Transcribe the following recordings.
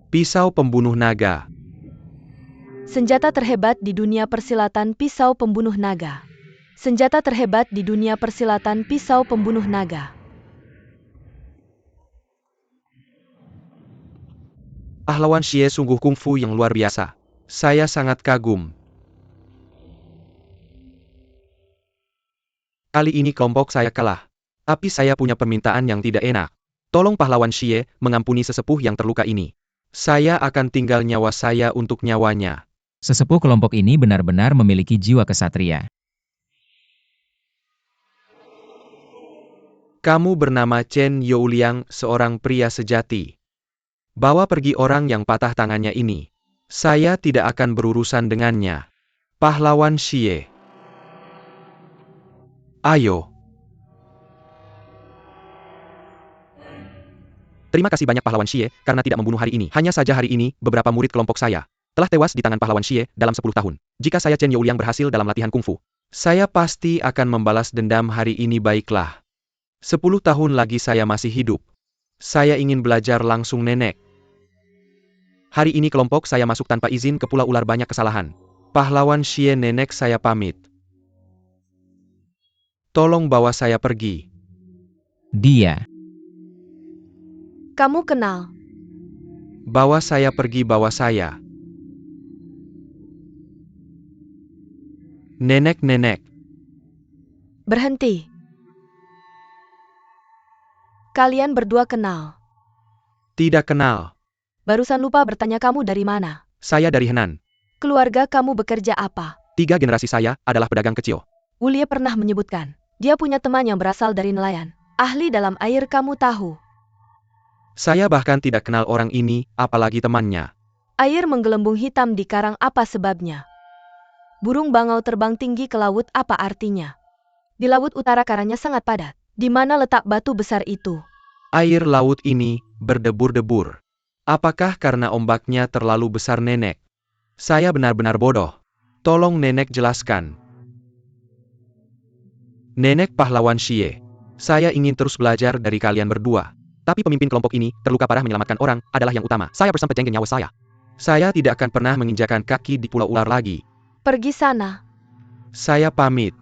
Pisau pembunuh naga. Senjata terhebat di dunia persilatan pisau pembunuh naga. Senjata terhebat di dunia persilatan pisau pembunuh naga. Pahlawan Xie sungguh kungfu yang luar biasa. Saya sangat kagum. Kali ini kelompok saya kalah. Tapi saya punya permintaan yang tidak enak. Tolong pahlawan Xie mengampuni sesepuh yang terluka ini. Saya akan tinggal nyawa saya untuk nyawanya. Sesepuh kelompok ini benar-benar memiliki jiwa kesatria. Kamu bernama Chen Youliang, seorang pria sejati. Bawa pergi orang yang patah tangannya ini. Saya tidak akan berurusan dengannya. Pahlawan Xie. Ayo. Terima kasih banyak pahlawan Xie, karena tidak membunuh hari ini. Hanya saja hari ini, beberapa murid kelompok saya telah tewas di tangan pahlawan Xie dalam 10 tahun. Jika saya Chen Youliang berhasil dalam latihan kungfu, saya pasti akan membalas dendam hari ini baiklah. 10 tahun lagi saya masih hidup. Saya ingin belajar langsung nenek. Hari ini kelompok saya masuk tanpa izin ke Pulau Ular banyak kesalahan. Pahlawan Xie nenek saya pamit. Tolong bawa saya pergi. Dia. Kamu kenal? Bawa saya pergi, bawa saya. Nenek-nenek. Berhenti. Kalian berdua kenal? Tidak kenal. Barusan lupa bertanya kamu dari mana? Saya dari Henan. Keluarga kamu bekerja apa? 3 generasi saya adalah pedagang kecil. Wulie pernah menyebutkan, dia punya teman yang berasal dari nelayan. Ahli dalam air, kamu tahu. Saya bahkan tidak kenal orang ini, apalagi temannya. Air menggelembung hitam di karang, apa sebabnya? Burung bangau terbang tinggi ke laut, apa artinya? Di laut utara karangnya sangat padat. Di mana letak batu besar itu? Air laut ini berdebur-debur. Apakah karena ombaknya terlalu besar, nenek? Saya benar-benar bodoh. Tolong nenek jelaskan. Nenek pahlawan Xie. Saya ingin terus belajar dari kalian berdua. Tapi pemimpin kelompok ini terluka parah menyelamatkan orang adalah yang utama. Saya bersampai nyawa saya. Saya tidak akan pernah menginjakan kaki di Pulau Ular lagi. Pergi sana. Saya pamit.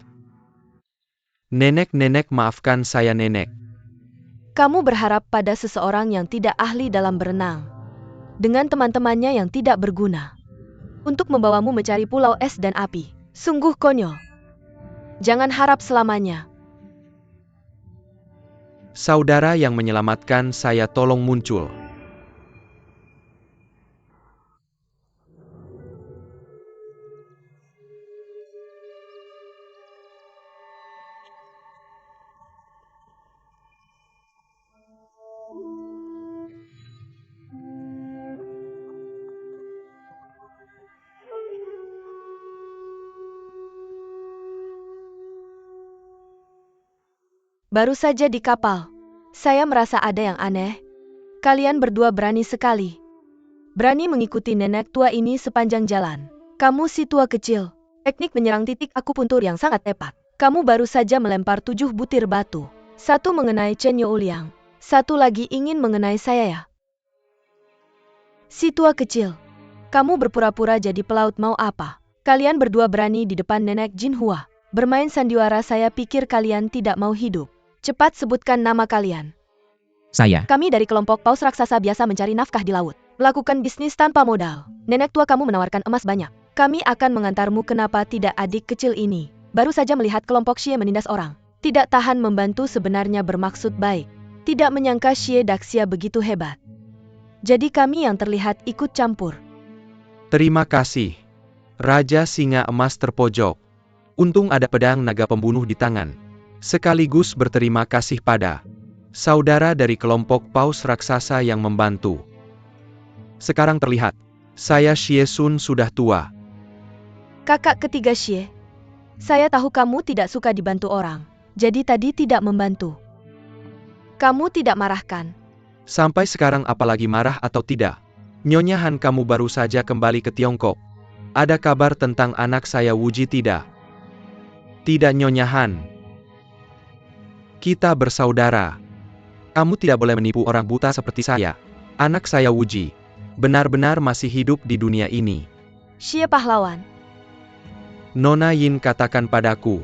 Nenek-nenek, maafkan saya nenek. Kamu berharap pada seseorang yang tidak ahli dalam berenang. Dengan teman-temannya yang tidak berguna. Untuk membawamu mencari pulau es dan api. Sungguh konyol. Jangan harap selamanya. Saudara yang menyelamatkan saya tolong muncul. Baru saja di kapal. Saya merasa ada yang aneh. Kalian berdua berani sekali. Berani mengikuti nenek tua ini sepanjang jalan. Kamu si tua kecil. Teknik menyerang titik akupuntur yang sangat tepat. Kamu baru saja melempar 7 butir batu. 1 mengenai Chen Youliang. 1 lagi ingin mengenai saya ya. Si tua kecil. Kamu berpura-pura jadi pelaut mau apa? Kalian berdua berani di depan nenek Jinhua. Bermain sandiwara, saya pikir kalian tidak mau hidup. Cepat sebutkan nama kalian. Saya. Kami dari kelompok paus raksasa biasa mencari nafkah di laut. Melakukan bisnis tanpa modal. Nenek tua kamu menawarkan emas banyak. Kami akan mengantarmu. Kenapa tidak adik kecil ini? Baru saja melihat kelompok Xie menindas orang. Tidak tahan membantu, sebenarnya bermaksud baik. Tidak menyangka Xie Daxia begitu hebat. Jadi kami yang terlihat ikut campur. Terima kasih. Raja Singa Emas terpojok. Untung ada pedang naga pembunuh di tangan. Sekaligus berterima kasih pada saudara dari kelompok paus raksasa yang membantu. Sekarang terlihat, saya Xie Sun sudah tua. Kakak ketiga Xie. Saya tahu kamu tidak suka dibantu orang. Jadi tadi tidak membantu. Kamu tidak marahkan? Sampai sekarang apalagi marah atau tidak? Nyonya Han, kamu baru saja kembali ke Tiongkok. Ada kabar tentang anak saya Wuji tidak? Tidak Nyonya Han. Kita bersaudara. Kamu tidak boleh menipu orang buta seperti saya. Anak saya Wuji. benar-benar masih hidup di dunia ini. Xie pahlawan. Nona Yin katakan padaku,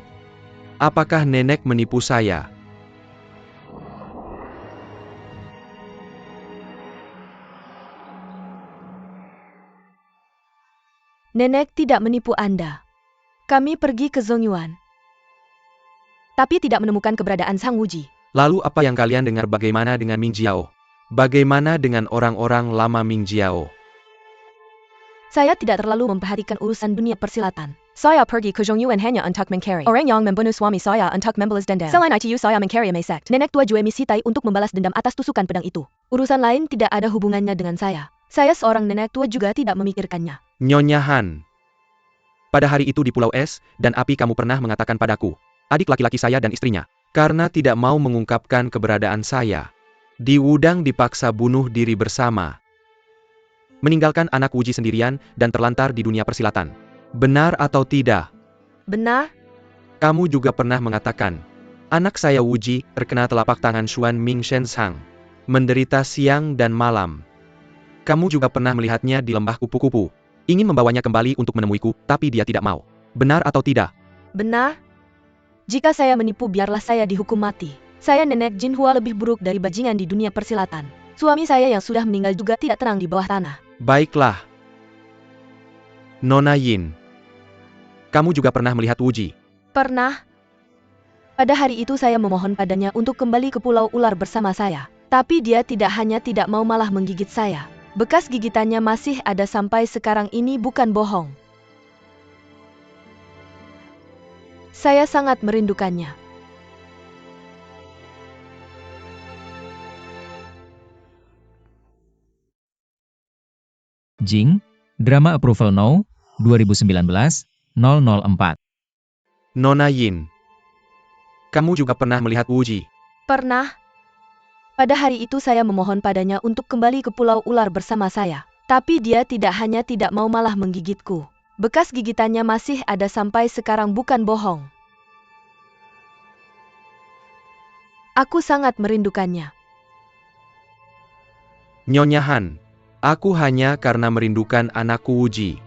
apakah nenek menipu saya? Nenek tidak menipu Anda. Kami pergi ke Zongyuan, tapi tidak menemukan keberadaan Sang Wuji. Lalu apa yang kalian dengar bagaimana dengan Ming Jiao? Bagaimana dengan orang-orang lama Ming Jiao? Saya tidak terlalu memperhatikan urusan dunia persilatan. Saya pergi ke Zongyuan hanya untuk mencari orang yang membunuh suami saya untuk membalas dendam. Selain itu saya mencari sekt nenek tua Jue Misitai untuk membalas dendam atas tusukan pedang itu. Urusan lain tidak ada hubungannya dengan saya. Saya seorang nenek tua juga tidak memikirkannya. Nyonya Han. Pada hari itu di Pulau Es dan Api kamu pernah mengatakan padaku, adik laki-laki saya dan istrinya, karena tidak mau mengungkapkan keberadaan saya, di Wudang dipaksa bunuh diri bersama. Meninggalkan anak Wuji sendirian dan terlantar di dunia persilatan. Benar atau tidak? Benar? Kamu juga pernah mengatakan, anak saya Wuji terkena telapak tangan Xuan Ming Shensang, menderita siang dan malam. Kamu juga pernah melihatnya di lembah kupu-kupu, ingin membawanya kembali untuk menemuiku, tapi dia tidak mau. Benar atau tidak? Benar? Jika saya menipu biarlah saya dihukum mati. Saya nenek Jinhua lebih buruk dari bajingan di dunia persilatan. Suami saya yang sudah meninggal juga tidak tenang di bawah tanah. Baiklah. Nona Yin. Kamu juga pernah melihat Wuji? Pernah. Pada hari itu saya memohon padanya untuk kembali ke Pulau Ular bersama saya. Tapi dia tidak hanya tidak mau malah menggigit saya. Bekas gigitannya masih ada sampai sekarang ini bukan bohong. Saya sangat merindukannya. Jing, Drama Approval No, 2019-004. Nona Yin. Kamu juga pernah melihat Wuji? Pernah. Pada hari itu saya memohon padanya untuk kembali ke Pulau Ular bersama saya. Tapi dia tidak hanya tidak mau malah menggigitku. Bekas gigitannya masih ada sampai sekarang bukan bohong. Aku sangat merindukannya. Nyonya Han. Aku hanya karena merindukan anakku Wuji.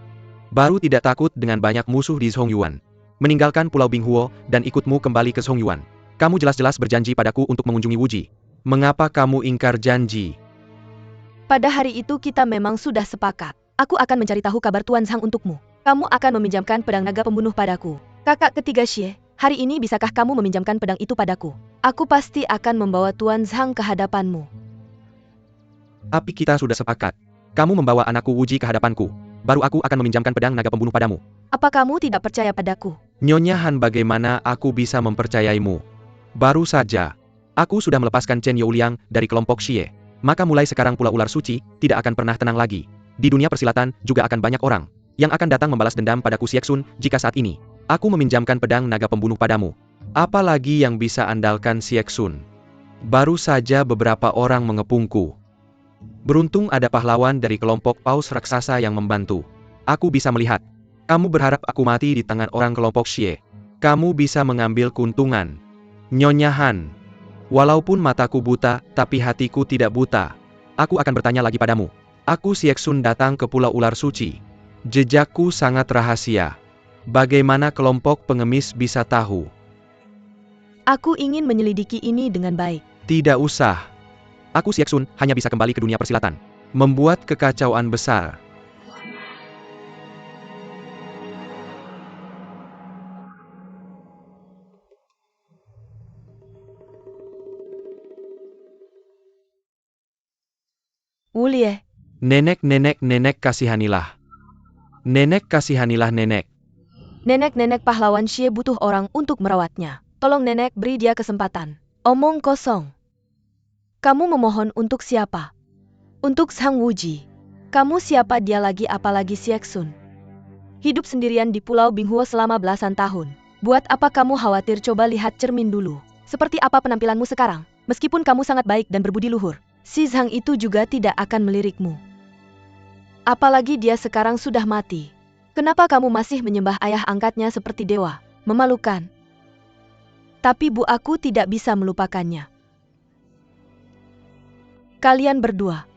Baru tidak takut dengan banyak musuh di Zongyuan. Meninggalkan Pulau Binghuo dan ikutmu kembali ke Zongyuan. Kamu jelas-jelas berjanji padaku untuk mengunjungi Wuji. Mengapa kamu ingkar janji? Pada hari itu kita memang sudah sepakat. Aku akan mencari tahu kabar Tuan Zhang untukmu. Kamu akan meminjamkan pedang naga pembunuh padaku. Kakak ketiga Xie, hari ini bisakah kamu meminjamkan pedang itu padaku? Aku pasti akan membawa Tuan Zhang ke hadapanmu. Tapi kita sudah sepakat. Kamu membawa anakku Wuji ke hadapanku. Baru aku akan meminjamkan pedang naga pembunuh padamu. Apa kamu tidak percaya padaku? Nyonya Han, bagaimana aku bisa mempercayaimu? Baru saja. Aku sudah melepaskan Chen Youliang dari kelompok Xie. Maka mulai sekarang Pulau Ular Suci tidak akan pernah tenang lagi. Di dunia persilatan juga akan banyak orang yang akan datang membalas dendam padaku Sieksun jika saat ini aku meminjamkan pedang naga pembunuh padamu. Apalagi yang bisa andalkan Sieksun? Baru saja beberapa orang mengepungku. Beruntung ada pahlawan dari kelompok paus raksasa yang membantu. Aku bisa melihat. Kamu berharap aku mati di tangan orang kelompok Xie. Kamu bisa mengambil keuntungan. Nyonya Han. Walaupun mataku buta, tapi hatiku tidak buta. Aku akan bertanya lagi padamu. Aku Sieksun datang ke Pulau Ular Suci. Jejakku sangat rahasia. Bagaimana kelompok pengemis bisa tahu? Aku ingin menyelidiki ini dengan baik. Tidak usah. Aku Sieksun hanya bisa kembali ke dunia persilatan. Membuat kekacauan besar. Wulie, Nenek kasihanilah. Nenek kasihanilah nenek. nenek pahlawan Xie butuh orang untuk merawatnya. Tolong nenek beri dia kesempatan. Omong kosong. Kamu memohon untuk siapa? Untuk Sang Wuji. Kamu siapa dia lagi apalagi Sieksun? Hidup sendirian di Pulau Binghuo selama belasan tahun. Buat apa kamu khawatir? Coba lihat cermin dulu. Seperti apa penampilanmu sekarang? Meskipun kamu sangat baik dan berbudi luhur, si Zhang itu juga tidak akan melirikmu. Apalagi dia sekarang sudah mati. Kenapa kamu masih menyembah ayah angkatnya seperti dewa? Memalukan. Tapi aku tidak bisa melupakannya. Kalian berdua.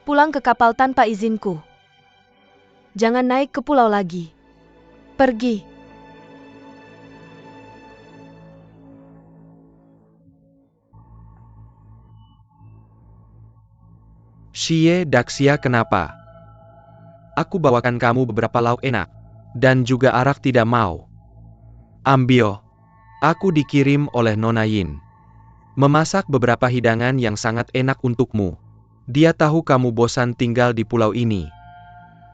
Pulang ke kapal tanpa izinku. Jangan naik ke pulau lagi. Pergi. Xie Daxia, kenapa? Aku bawakan kamu beberapa lauk enak. Dan juga arak tidak mau. Ambil. Aku dikirim oleh Nona Yin. Memasak beberapa hidangan yang sangat enak untukmu. Dia tahu kamu bosan tinggal di pulau ini.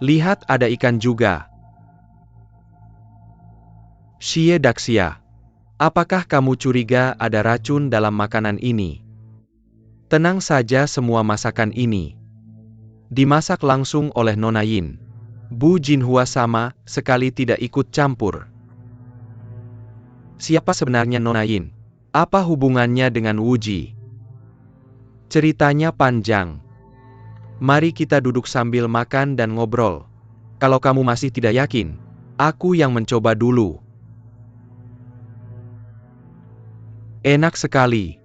Lihat, ada ikan juga. Xie Daxia. Apakah kamu curiga ada racun dalam makanan ini? Tenang saja, semua masakan ini dimasak langsung oleh Nona Yin. Bu Jinhua sama sekali tidak ikut campur. Siapa sebenarnya Nona Yin? Apa hubungannya dengan Wuji? Ceritanya panjang. Mari kita duduk sambil makan dan ngobrol. Kalau kamu masih tidak yakin, aku yang mencoba dulu. Enak sekali.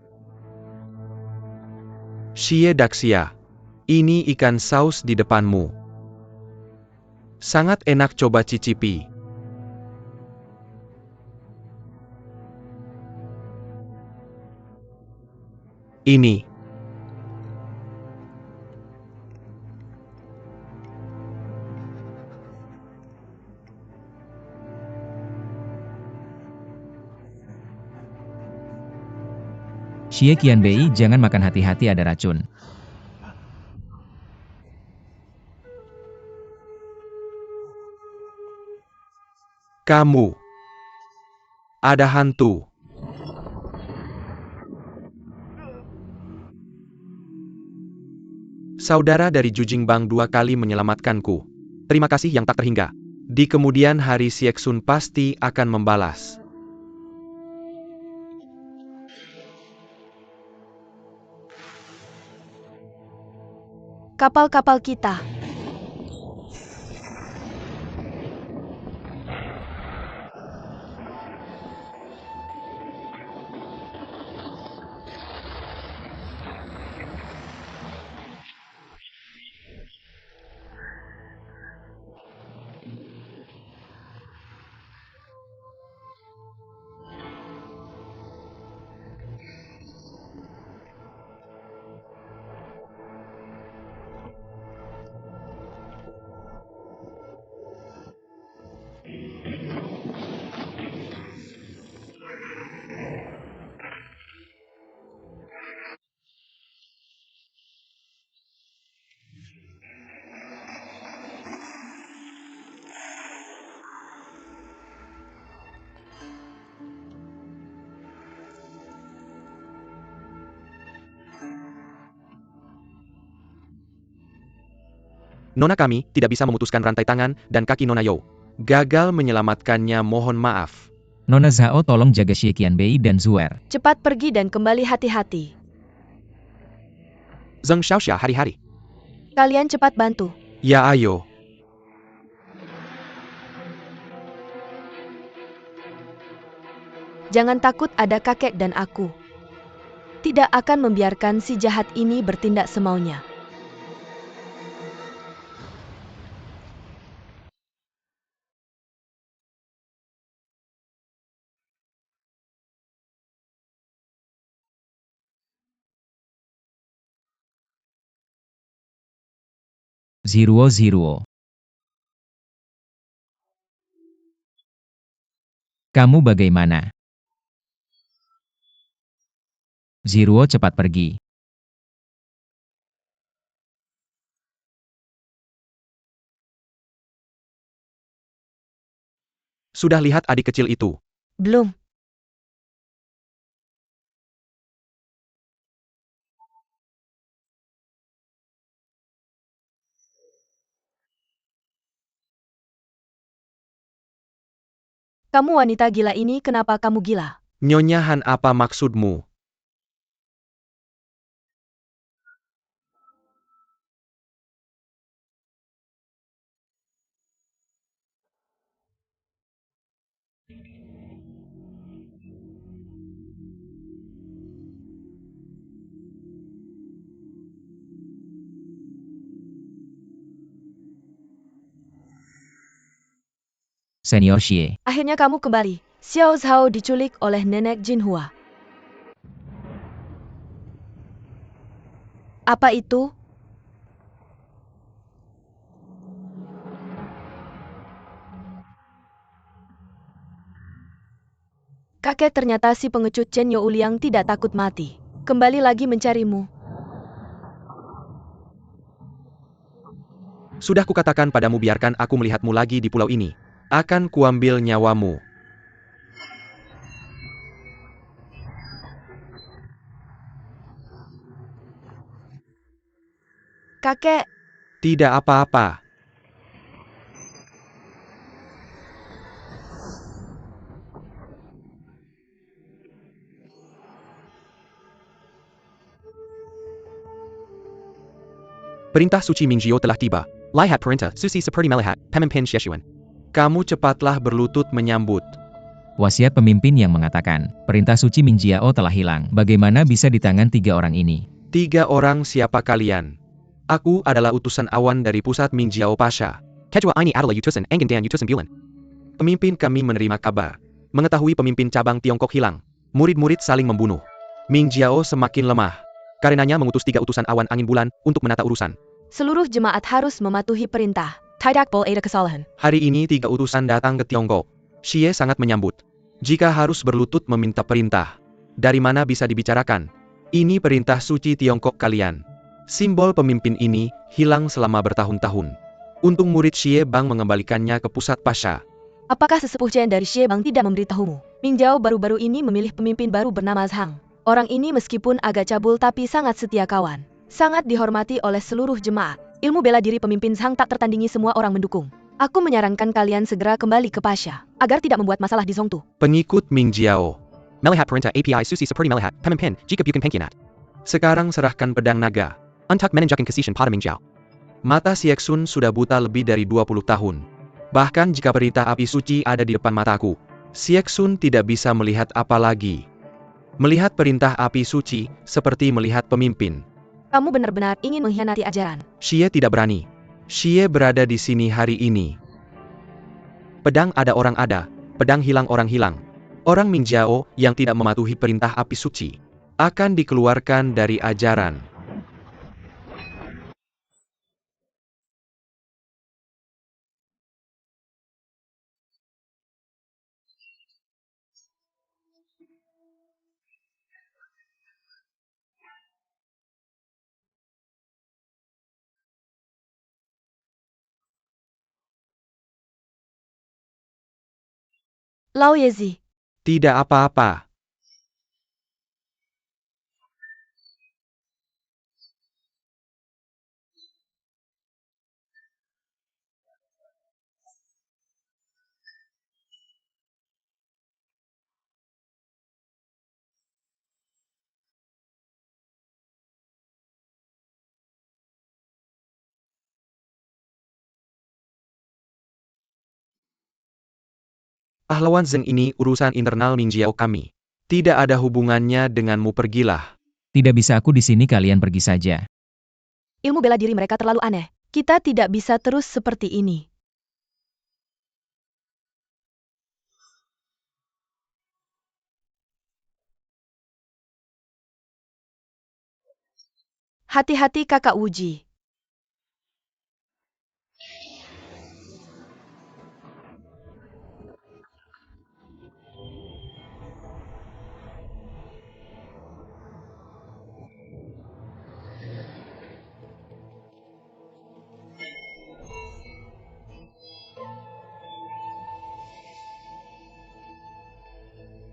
Xie Daxia. Ini ikan saus di depanmu. Sangat enak, coba cicipi. Ini. Xie Qianbei, jangan makan, hati-hati ada racun. Kamu. Ada hantu. Saudara dari Jujingbang 2 kali menyelamatkanku. Terima kasih yang tak terhingga. Di kemudian hari Sieksun pasti akan membalas. Kapal-kapal kita. Nona kami tidak bisa memutuskan rantai tangan dan kaki Nona You. Gagal menyelamatkannya, mohon maaf. Nona Zhao, tolong jaga Xie Qianbei dan Zuer. Cepat pergi dan kembali hati-hati. Zheng Xiaoxia, hari-hari. Kalian cepat bantu. Ya, ayo. Jangan takut, ada kakek dan aku. Tidak akan membiarkan si jahat ini bertindak semaunya. Ziruo. Kamu bagaimana? Ziruo, cepat pergi. Sudah lihat adik kecil itu? Belum. Kamu wanita gila ini, kenapa kamu gila? Nyonya Han, apa maksudmu? Senior Xie. Akhirnya kamu kembali. Xiao Zhao diculik oleh nenek Jinhua. Apa itu? Kakek, ternyata si pengecut Chen Youliang tidak takut mati. Kembali lagi mencarimu. Sudah kukatakan padamu biarkan aku melihatmu lagi di pulau ini. Akan kuambil nyawamu. Kakek, Tidak apa-apa. Perintah suci Mingjio telah tiba. Lihat perintah suci seperti melihat pemimpin Xiechuan. Kamu cepatlah berlutut menyambut. Wasiat pemimpin yang mengatakan, perintah suci Mingjiao telah hilang. Bagaimana bisa di tangan 3 orang ini? 3 orang siapa kalian? Aku adalah utusan awan dari pusat Mingjiao Pasha. Kedua ini adalah utusan Engin dan utusan Bulan. Pemimpin kami menerima kabar. Mengetahui pemimpin cabang Tiongkok hilang. Murid-murid saling membunuh. Mingjiao semakin lemah. Karenanya mengutus 3 utusan awan angin bulan untuk menata urusan. seluruh jemaat harus mematuhi perintah. Tidak boleh ada kesalahan. Hari ini 3 utusan datang ke Tiongkok. Xie sangat menyambut. Jika harus berlutut meminta perintah, dari mana bisa dibicarakan? Ini perintah suci Tiongkok kalian. Simbol pemimpin ini hilang selama bertahun-tahun. Untung murid Xie Bang mengembalikannya ke pusat Pasha. Apakah sesepuh Chen dari Xie Bang tidak memberitahumu? Mingjiao baru-baru ini memilih pemimpin baru bernama Zhang. Orang ini meskipun agak cabul tapi sangat setia kawan. Sangat dihormati oleh seluruh jemaat. Ilmu bela diri pemimpin Zhang tak tertandingi, semua orang mendukung. Aku menyarankan kalian segera kembali ke Pasha, agar tidak membuat masalah di Zhongtu. Pengikut Mingjiao. Melihat perintah API suci seperti melihat pemimpin jika bukan pengkhianat. Sekarang serahkan pedang naga. Untuk menunjukkan kesetiaan pada Mingjiao. Mata Sieksun sudah buta lebih dari 20 tahun. Bahkan jika perintah api suci ada di depan mataku, Sieksun tidak bisa melihat apa lagi. Melihat perintah api suci seperti melihat pemimpin. Kamu benar-benar ingin mengkhianati ajaran. Xie tidak berani. Xie berada di sini hari ini. Pedang ada orang ada, pedang hilang orang hilang. Orang Mingjiao yang tidak mematuhi perintah api suci akan dikeluarkan dari ajaran. Lao Yezi, Tidak apa-apa. Pahlawan Zeng ini urusan internal Mingjiao kami. Tidak ada hubungannya denganmu, pergilah. Tidak bisa aku di sini, kalian pergi saja. ilmu bela diri mereka terlalu aneh. Kita tidak bisa terus seperti ini. Hati-hati kakak Wuji.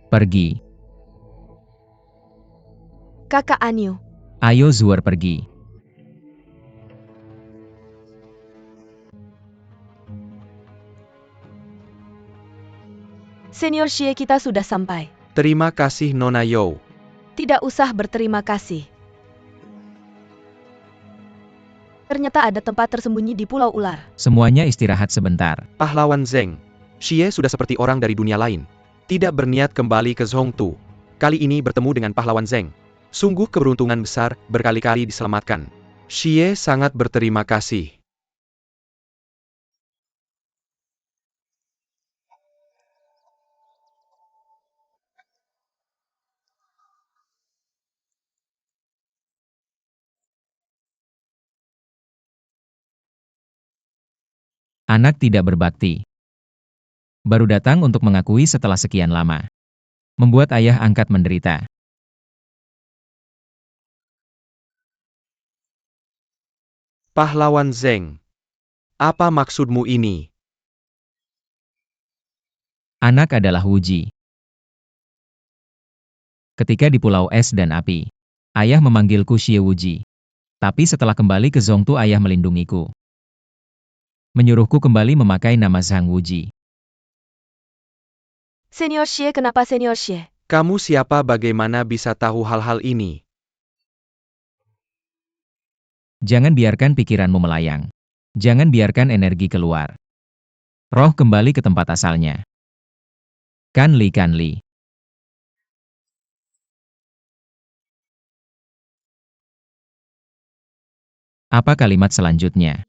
Pergi. Kakak Anyu. Ayo Zuer pergi. Senior Xie, kita sudah sampai. Terima kasih Nona Yo. Tidak usah berterima kasih. Ternyata ada tempat tersembunyi di Pulau Ular. Semuanya istirahat sebentar. Pahlawan Zeng. Xie sudah seperti orang dari dunia lain. Tidak berniat kembali ke Zhongtu. Kali ini bertemu dengan pahlawan Zeng. Sungguh keberuntungan besar, berkali-kali diselamatkan. Xie sangat berterima kasih. Anak tidak berbakti. Baru datang untuk mengakui setelah sekian lama. Membuat ayah angkat menderita. Pahlawan Zeng. Apa maksudmu ini? Anak adalah Wuji. Ketika di Pulau Es dan Api, ayah memanggilku Xie Wuji. Tapi setelah kembali ke Zongtu ayah melindungiku. Menyuruhku kembali memakai nama Zhang Wuji. Senior Xie, kenapa Senior Xie? Kamu siapa, bagaimana bisa tahu hal-hal ini? Jangan biarkan pikiranmu melayang. Jangan biarkan energi keluar. Roh kembali ke tempat asalnya. Kan Li. Apa kalimat selanjutnya?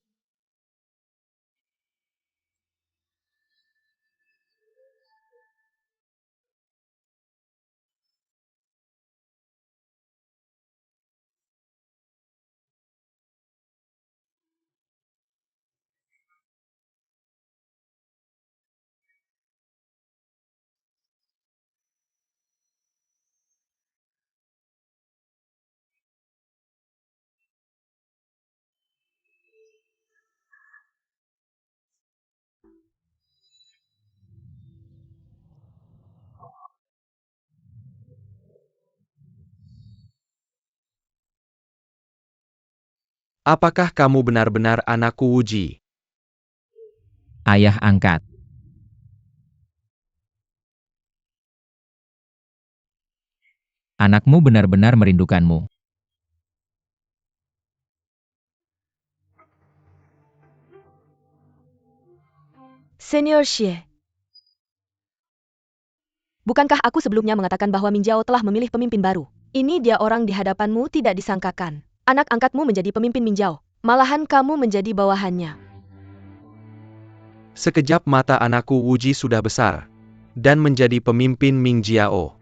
Apakah kamu benar-benar anakku Wuji? Ayah angkat. Anakmu benar-benar merindukanmu. Senior Xie. Bukankah aku sebelumnya mengatakan bahwa Min Jiao telah memilih pemimpin baru? Ini dia orang di hadapanmu, tidak disangkakan. Anak angkatmu menjadi pemimpin Min Jiao. Malahan kamu menjadi bawahannya. Sekejap mata anakku Wuji sudah besar. Dan menjadi pemimpin Ming Jiao.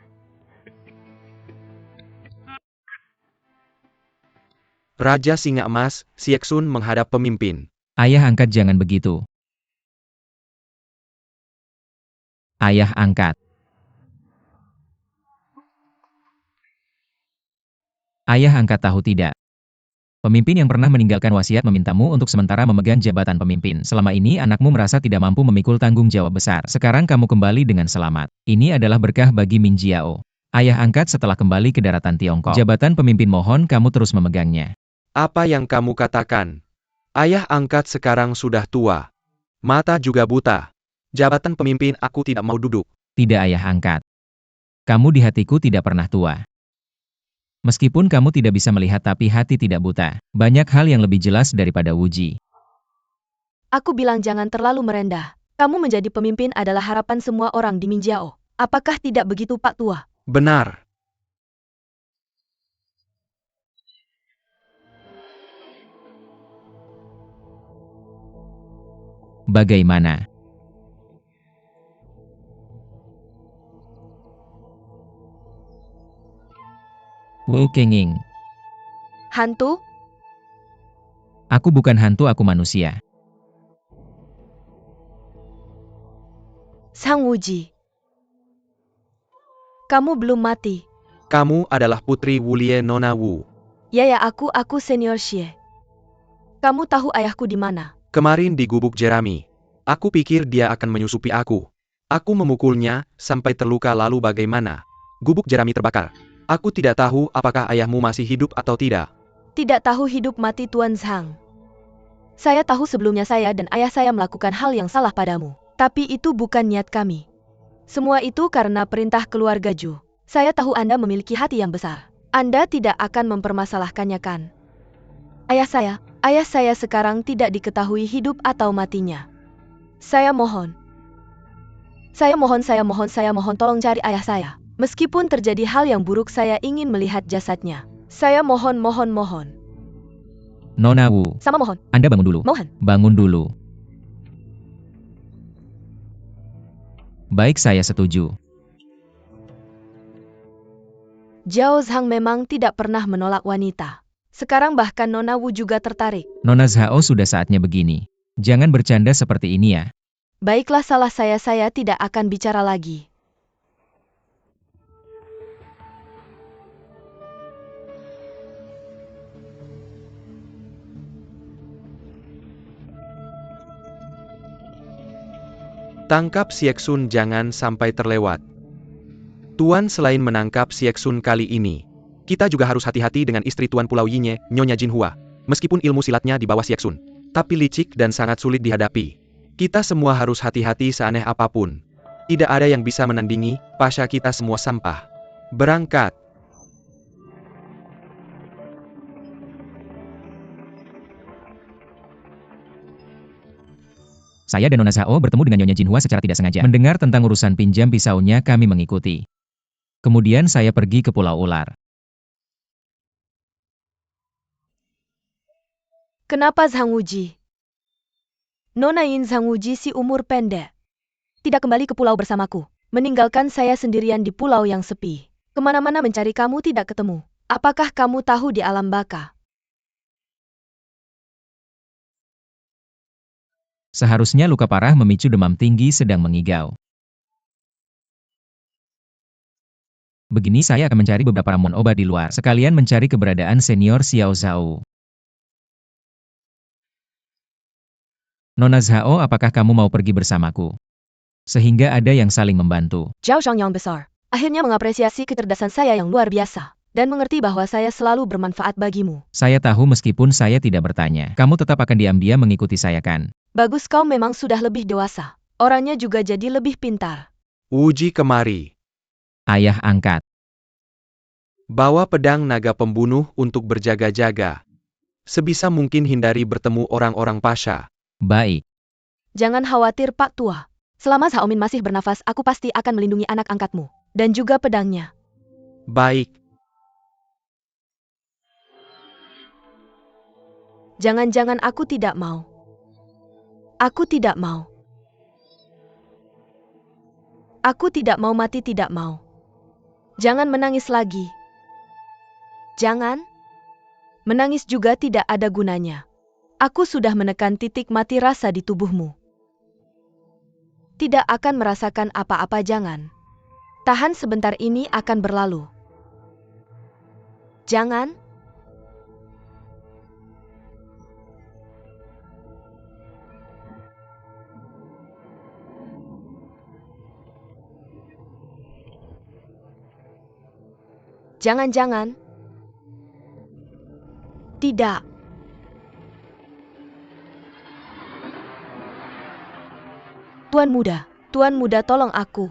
Raja Singa Emas, Sieksun menghadap pemimpin. Ayah angkat, jangan begitu. Ayah angkat. Ayah angkat tahu tidak? Pemimpin yang pernah meninggalkan wasiat memintamu untuk sementara memegang jabatan pemimpin. Selama ini anakmu merasa tidak mampu memikul tanggung jawab besar. Sekarang kamu kembali dengan selamat. Ini adalah berkah bagi Ming Jiao. Ayah angkat setelah kembali ke daratan Tiongkok. Jabatan pemimpin mohon kamu terus memegangnya. Apa yang kamu katakan? Ayah angkat sekarang sudah tua. Mata juga buta. Jabatan pemimpin aku tidak mau duduk. Tidak ayah angkat. Kamu di hatiku tidak pernah tua. Meskipun kamu tidak bisa melihat tapi hati tidak buta. Banyak hal yang lebih jelas daripada Wuji. Aku bilang jangan terlalu merendah. Kamu menjadi pemimpin adalah harapan semua orang di Min Jiao. Apakah tidak begitu Pak Tua? Benar. Bagaimana? Wu Kenging. Hantu? Aku bukan hantu, aku manusia. Sang Wuji. Kamu belum mati. Kamu adalah putri Wulie Nona Wu. Ya, aku Senior Xie. Kamu tahu ayahku di mana? Kemarin di gubuk jerami. Aku pikir dia akan menyusupi aku. Aku memukulnya, sampai terluka, lalu bagaimana? Gubuk jerami terbakar. Aku tidak tahu apakah ayahmu masih hidup atau tidak. Tidak tahu hidup mati Tuan Zhang. Saya tahu sebelumnya saya dan ayah saya melakukan hal yang salah padamu. Tapi itu bukan niat kami. Semua itu karena perintah keluarga Ju. Saya tahu Anda memiliki hati yang besar. Anda tidak akan mempermasalahkannya, kan? Ayah saya sekarang tidak diketahui hidup atau matinya. Saya mohon, tolong cari ayah saya. Meskipun terjadi hal yang buruk, saya ingin melihat jasadnya. Saya mohon. Nona Wu. Sama mohon. Anda bangun dulu. Mohon. Bangun dulu. Baik, saya setuju. Jiao Zhang memang tidak pernah menolak wanita. Sekarang bahkan Nona Wu juga tertarik. Nona Zhao, sudah saatnya begini. Jangan bercanda seperti ini ya. Baiklah, salah saya tidak akan bicara lagi. Tangkap Sieksun, jangan sampai terlewat. Tuan, selain menangkap Sieksun kali ini, kita juga harus hati-hati dengan istri Tuan Pulau Yinye, Nyonya Jinhua. Meskipun ilmu silatnya di bawah Sieksun, tapi licik dan sangat sulit dihadapi. Kita semua harus hati-hati seaneh apapun. Tidak ada yang bisa menandingi, pasha kita semua sampah. Berangkat. Saya dan Nona Zhao bertemu dengan Nyonya Jinhua secara tidak sengaja. Mendengar tentang urusan pinjam pisaunya, kami mengikuti. Kemudian saya pergi ke Pulau Ular. Kenapa Zhang Wuji? Nona Yin Zhang Wuji si umur pendek. Tidak kembali ke pulau bersamaku. Meninggalkan saya sendirian di pulau yang sepi. Kemana-mana mencari kamu tidak ketemu. Apakah kamu tahu di alam baka? Seharusnya luka parah memicu demam tinggi sedang mengigau. Begini saya akan mencari beberapa ramuan obat di luar, sekalian mencari keberadaan senior Xiao Zhao. Nona Zhao, apakah kamu mau pergi bersamaku? Sehingga ada yang saling membantu. Zhao Shang yang besar. Akhirnya mengapresiasi kecerdasan saya yang luar biasa. Dan mengerti bahwa saya selalu bermanfaat bagimu. Saya tahu meskipun saya tidak bertanya. Kamu tetap akan diam-diam mengikuti saya kan? Bagus, kau memang sudah lebih dewasa. Orangnya juga jadi lebih pintar. Wuji, kemari. Ayah angkat. Bawa pedang naga pembunuh untuk berjaga-jaga. Sebisa mungkin hindari bertemu orang-orang pasha. Baik. Jangan khawatir, Pak Tua. Selama Zhao Min masih bernafas, aku pasti akan melindungi anak angkatmu. Dan juga pedangnya. Baik. Jangan-jangan aku tidak mau. Aku tidak mau. Aku tidak mau mati, tidak mau. Jangan menangis lagi. Jangan. Menangis juga tidak ada gunanya. Aku sudah menekan titik mati rasa di tubuhmu. Tidak akan merasakan apa-apa, jangan. Tahan sebentar, ini akan berlalu. Jangan. Jangan-jangan. Tidak. Tuan muda, tolong aku.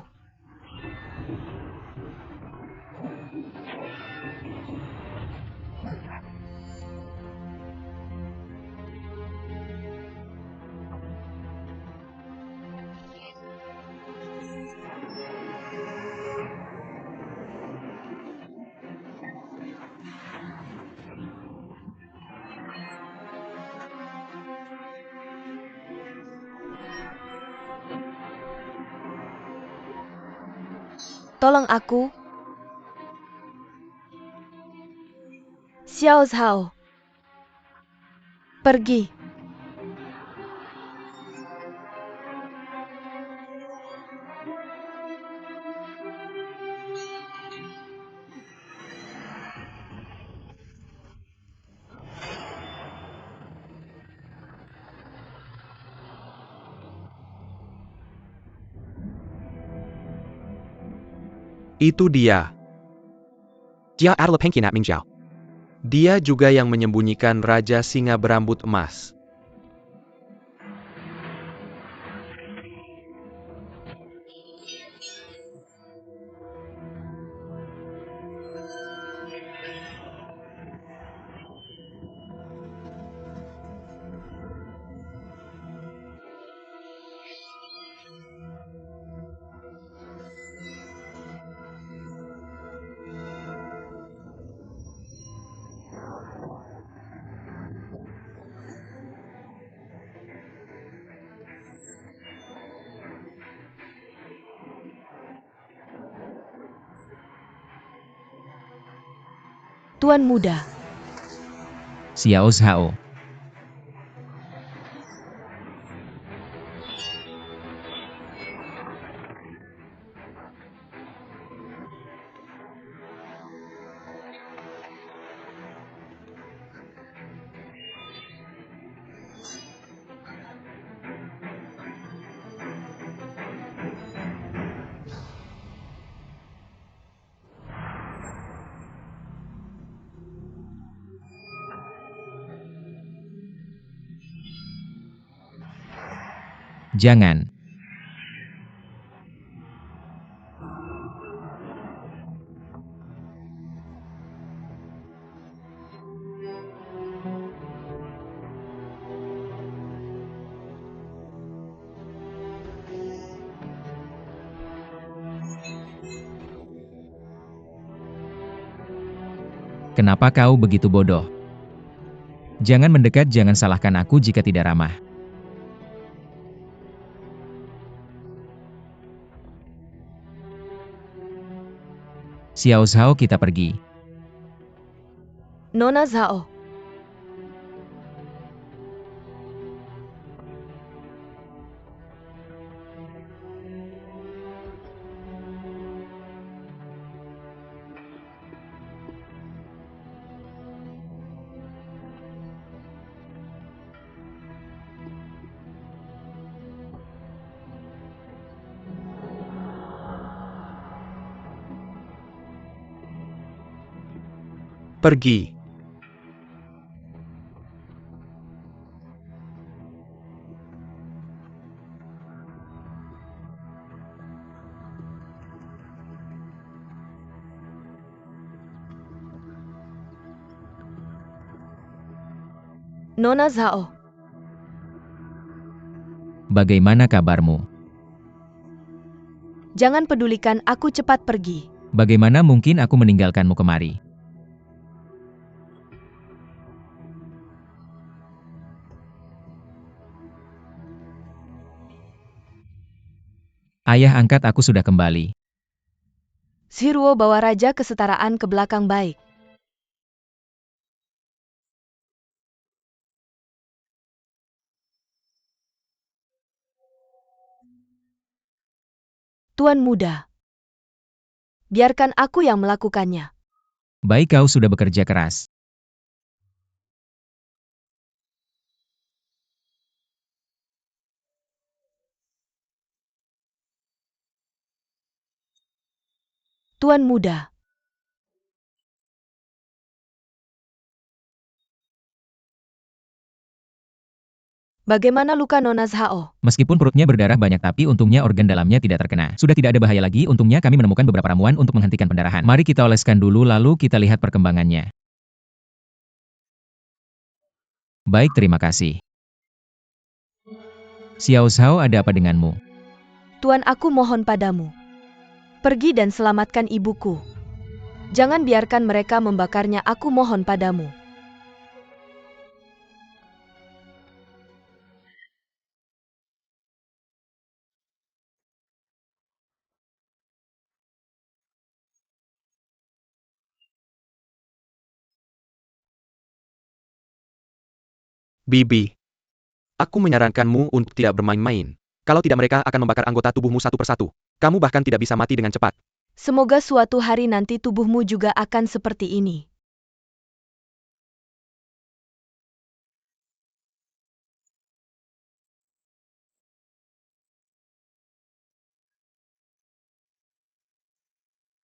Tolong aku. Xiao Zhao. Pergi. Itu dia. Dia adalah pengkhianat Mingjiao. Dia juga yang menyembunyikan Raja Singa berambut emas. Tuan muda. Xiao Zhao. Jangan. Kenapa kau begitu bodoh? Jangan mendekat, jangan salahkan aku jika tidak ramah. Xiao Zhao, kita pergi. Nona Zhao. Pergi. Nona Zhao. Bagaimana kabarmu? Jangan pedulikan aku, cepat pergi. Bagaimana mungkin aku meninggalkanmu kemari? Ayah angkat aku sudah kembali. Zhiruo bawa Raja Kesetaraan ke belakang baik. Tuan Muda. Biarkan aku yang melakukannya. Baik, kau sudah bekerja keras. Tuan Muda. Bagaimana luka Nona Zhao? Meskipun perutnya berdarah banyak tapi untungnya organ dalamnya tidak terkena. Sudah tidak ada bahaya lagi, untungnya kami menemukan beberapa ramuan untuk menghentikan pendarahan. Mari kita oleskan dulu lalu kita lihat perkembangannya. Baik, terima kasih. Xiao Zhao, ada apa denganmu? Tuan, aku mohon padamu. Pergi dan selamatkan ibuku. Jangan biarkan mereka membakarnya, aku mohon padamu. Bibi. Aku menyarankanmu untuk tidak bermain-main. Kalau tidak mereka akan membakar anggota tubuhmu satu persatu. Kamu bahkan tidak bisa mati dengan cepat. Semoga suatu hari nanti tubuhmu juga akan seperti ini.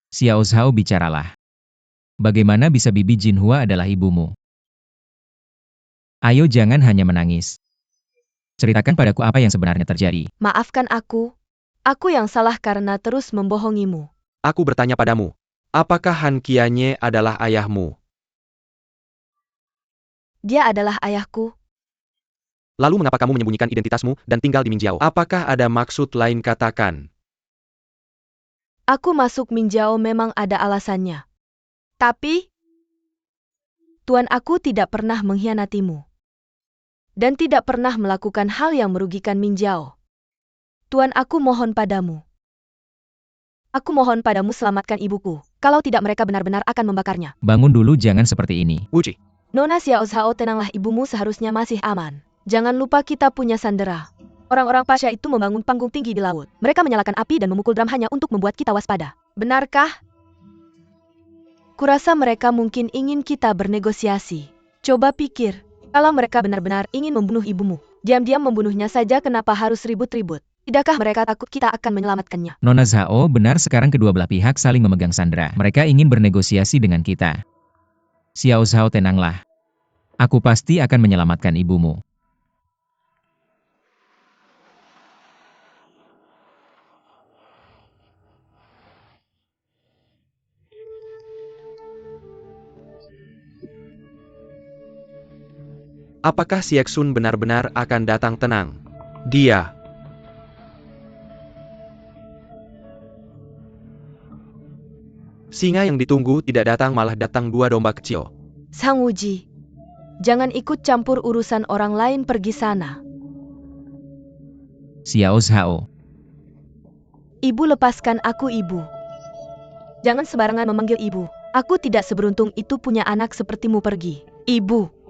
Xiao Zhao, bicaralah. Bagaimana bisa Bibi Jinhua adalah ibumu? Ayo jangan hanya menangis. Ceritakan padaku apa yang sebenarnya terjadi. Maafkan aku. Aku yang salah karena terus membohongimu. Aku bertanya padamu. Apakah Han Qianye adalah ayahmu? Dia adalah ayahku. Lalu mengapa kamu menyembunyikan identitasmu dan tinggal di Minjiao? Apakah ada maksud lain, katakan? Aku masuk Minjiao memang ada alasannya. Tapi, Tuan, aku tidak pernah mengkhianatimu. Dan tidak pernah melakukan hal yang merugikan Minjiao. Tuan, aku mohon padamu. Aku mohon padamu, selamatkan ibuku. Kalau tidak mereka benar-benar akan membakarnya. Bangun dulu, jangan seperti ini. Wuji. Nona Xiao Zhao, tenanglah, ibumu seharusnya masih aman. Jangan lupa kita punya sandera. Orang-orang Pasha itu membangun panggung tinggi di laut. Mereka menyalakan api dan memukul drum hanya untuk membuat kita waspada. Benarkah? Kurasa mereka mungkin ingin kita bernegosiasi. Coba pikir, kalau mereka benar-benar ingin membunuh ibumu, diam-diam membunuhnya saja, kenapa harus ribut-ribut? Tidakkah mereka takut kita akan menyelamatkannya? Nona Zhao, benar, sekarang kedua belah pihak saling memegang sandera. Mereka ingin bernegosiasi dengan kita. Xiao Zhao, tenanglah. Aku pasti akan menyelamatkan ibumu. Apakah Sieksun benar-benar akan datang tenang? Dia. Singa yang ditunggu tidak datang, malah datang dua domba kecil. Sang Wuji, jangan ikut campur urusan orang lain, pergi sana. Xiao Zhao. Ibu, lepaskan aku, ibu. Jangan sembarangan memanggil ibu. Aku tidak seberuntung itu punya anak sepertimu, pergi. Ibu.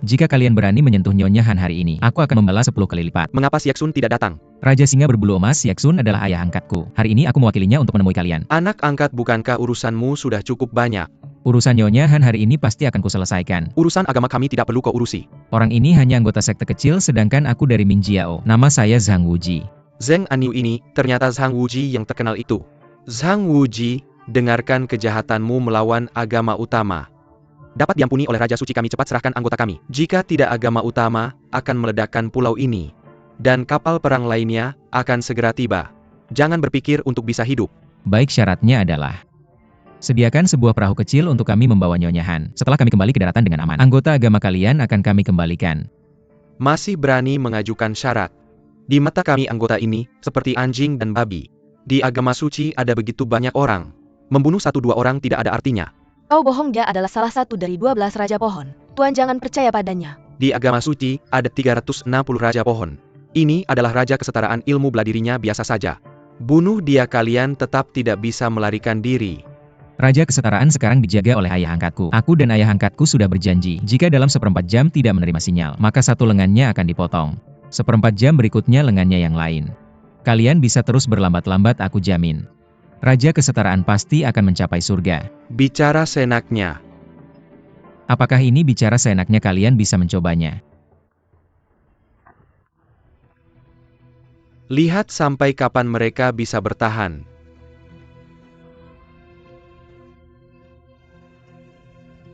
Jika kalian berani menyentuh Nyonya Han hari ini, aku akan membalas 10 kali lipat. Mengapa Sieksun tidak datang? Raja Singa berbulu emas Sieksun adalah ayah angkatku. Hari ini aku mewakilinya untuk menemui kalian. Anak angkat, bukankah urusanmu sudah cukup banyak? Urusan Nyonya Han hari ini pasti akan kuselesaikan. Urusan agama kami tidak perlu kau urusi. Orang ini hanya anggota sekte kecil sedangkan aku dari Mingjiao. Nama saya Zhang Wuji. Zheng Anyu ini ternyata Zhang Wuji yang terkenal itu. Zhang Wuji, dengarkan kejahatanmu melawan agama utama. Dapat diampuni oleh Raja Suci kami, cepat serahkan anggota kami. Jika tidak, agama utama akan meledakkan pulau ini. Dan kapal perang lainnya akan segera tiba. Jangan berpikir untuk bisa hidup. Baik, syaratnya adalah sediakan sebuah perahu kecil untuk kami membawa Nyonya Han. Setelah kami kembali ke daratan dengan aman, anggota agama kalian akan kami kembalikan. Masih berani mengajukan syarat. Di mata kami anggota ini seperti anjing dan babi. Di agama suci ada begitu banyak orang. Membunuh 1-2 orang tidak ada artinya. Kau bohong, dia adalah salah satu dari 12 Raja Pohon. Tuan jangan percaya padanya. Di agama suci ada 360 Raja Pohon. Ini adalah Raja kesetaraan ilmu, bela dirinya biasa saja. Bunuh dia, kalian tetap tidak bisa melarikan diri. Raja kesetaraan sekarang dijaga oleh ayah angkatku. Aku dan ayah angkatku sudah berjanji, jika dalam 1/4 jam tidak menerima sinyal, maka satu lengannya akan dipotong. 1/4 jam berikutnya lengannya yang lain. Kalian bisa terus berlambat-lambat, aku jamin. Raja kesetaraan pasti akan mencapai surga. Bicara seenaknya. Apakah ini bicara seenaknya? Kalian bisa mencobanya. Lihat sampai kapan mereka bisa bertahan.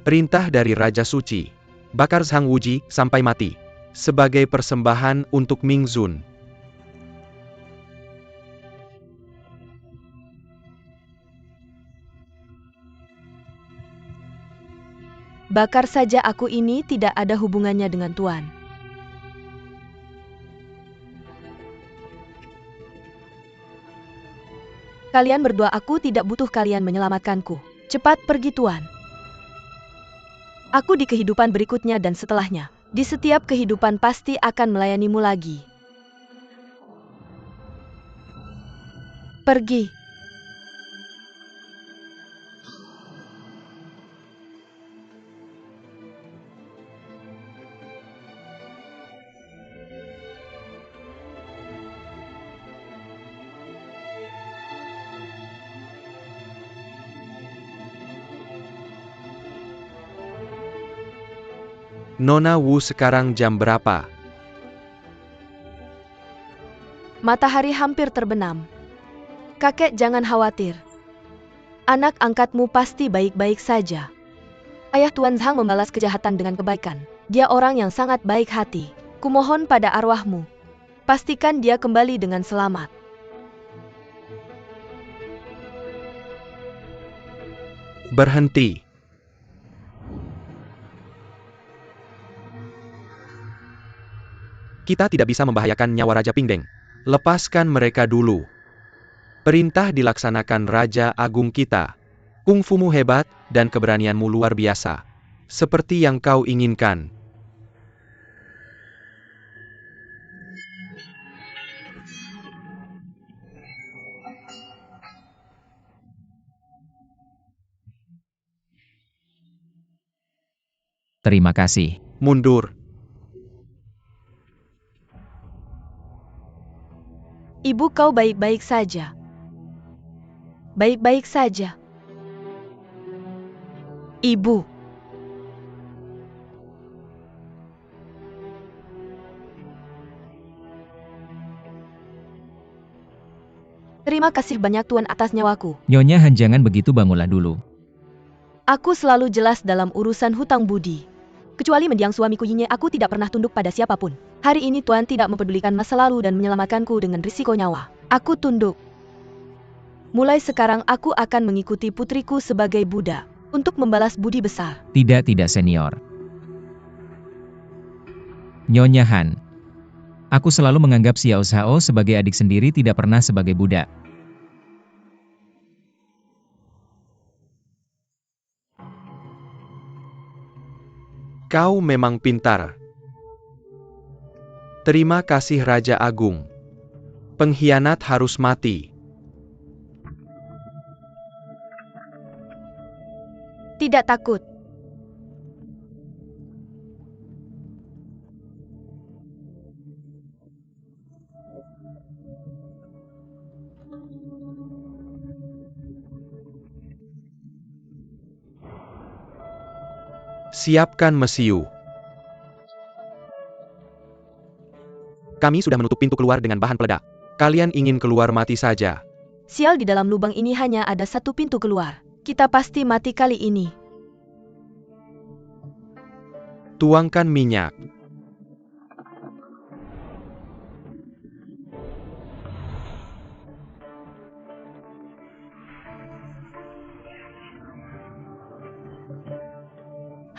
Perintah dari Raja Suci. Bakar Zhang Wuji sampai mati. Sebagai persembahan untuk Ming Zun. Bakar saja, aku ini tidak ada hubungannya dengan Tuan. Kalian berdua, aku tidak butuh kalian menyelamatkanku. Cepat pergi, Tuan. Aku di kehidupan berikutnya dan setelahnya. Di setiap kehidupan pasti akan melayanimu lagi. Pergi. Nona Wu, sekarang jam berapa? Matahari hampir terbenam. Kakek, jangan khawatir. Anak angkatmu pasti baik-baik saja. Ayah Tuan Zhang membalas kejahatan dengan kebaikan. Dia orang yang sangat baik hati. Kumohon pada arwahmu. Pastikan dia kembali dengan selamat. Berhenti. Kita tidak bisa membahayakan nyawa Raja Pingdeng. Lepaskan mereka dulu. Perintah dilaksanakan, Raja Agung kita. Kungfumu hebat, dan keberanianmu luar biasa. Seperti yang kau inginkan. Terima kasih. Mundur. Ibu, kau baik-baik saja. Baik-baik saja. Ibu. Terima kasih banyak Tuan atas nyawaku. Nyonya Han, jangan begitu, bangunlah dulu. Aku selalu jelas dalam urusan hutang budi. Kecuali mendiang suamiku Yinye, aku tidak pernah tunduk pada siapapun. Hari ini Tuan tidak mempedulikan masa lalu dan menyelamatkanku dengan risiko nyawa. Aku tunduk. Mulai sekarang aku akan mengikuti putriku sebagai budak. Untuk membalas budi besar. Tidak senior. Nyonya Han. Aku selalu menganggap Xiao Zhao sebagai adik sendiri, tidak pernah sebagai budak. Kau memang pintar. Terima kasih Raja Agung. Pengkhianat harus mati. Tidak takut. Siapkan mesiu. Kami sudah menutup pintu keluar dengan bahan peledak. Kalian ingin keluar mati saja. Sial, di dalam lubang ini hanya ada satu pintu keluar. Kita pasti mati kali ini. Tuangkan minyak.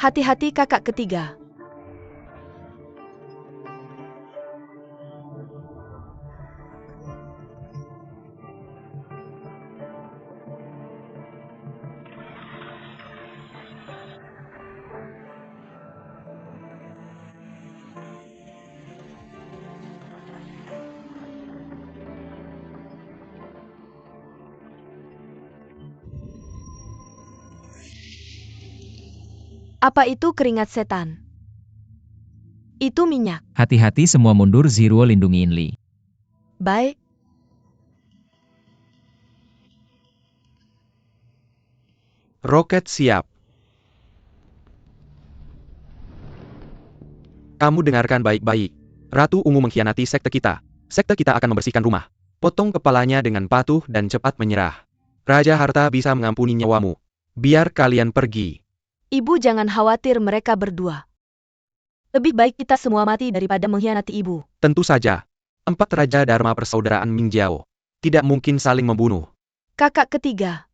Hati-hati kakak ketiga. Apa itu keringat setan? Itu minyak. Hati-hati semua mundur, Ziruo lindungi Inli. Baik. Roket siap. Kamu dengarkan baik-baik. Ratu Ungu mengkhianati sekte kita. Sekte kita akan membersihkan rumah. Potong kepalanya dengan patuh dan cepat menyerah. Raja Harta bisa mengampuni nyawamu. Biar kalian pergi. Ibu jangan khawatir mereka berdua. Lebih baik kita semua mati daripada mengkhianati ibu. Tentu saja. 4 Raja Dharma Persaudaraan Mingjiao. Tidak mungkin saling membunuh. Kakak ketiga.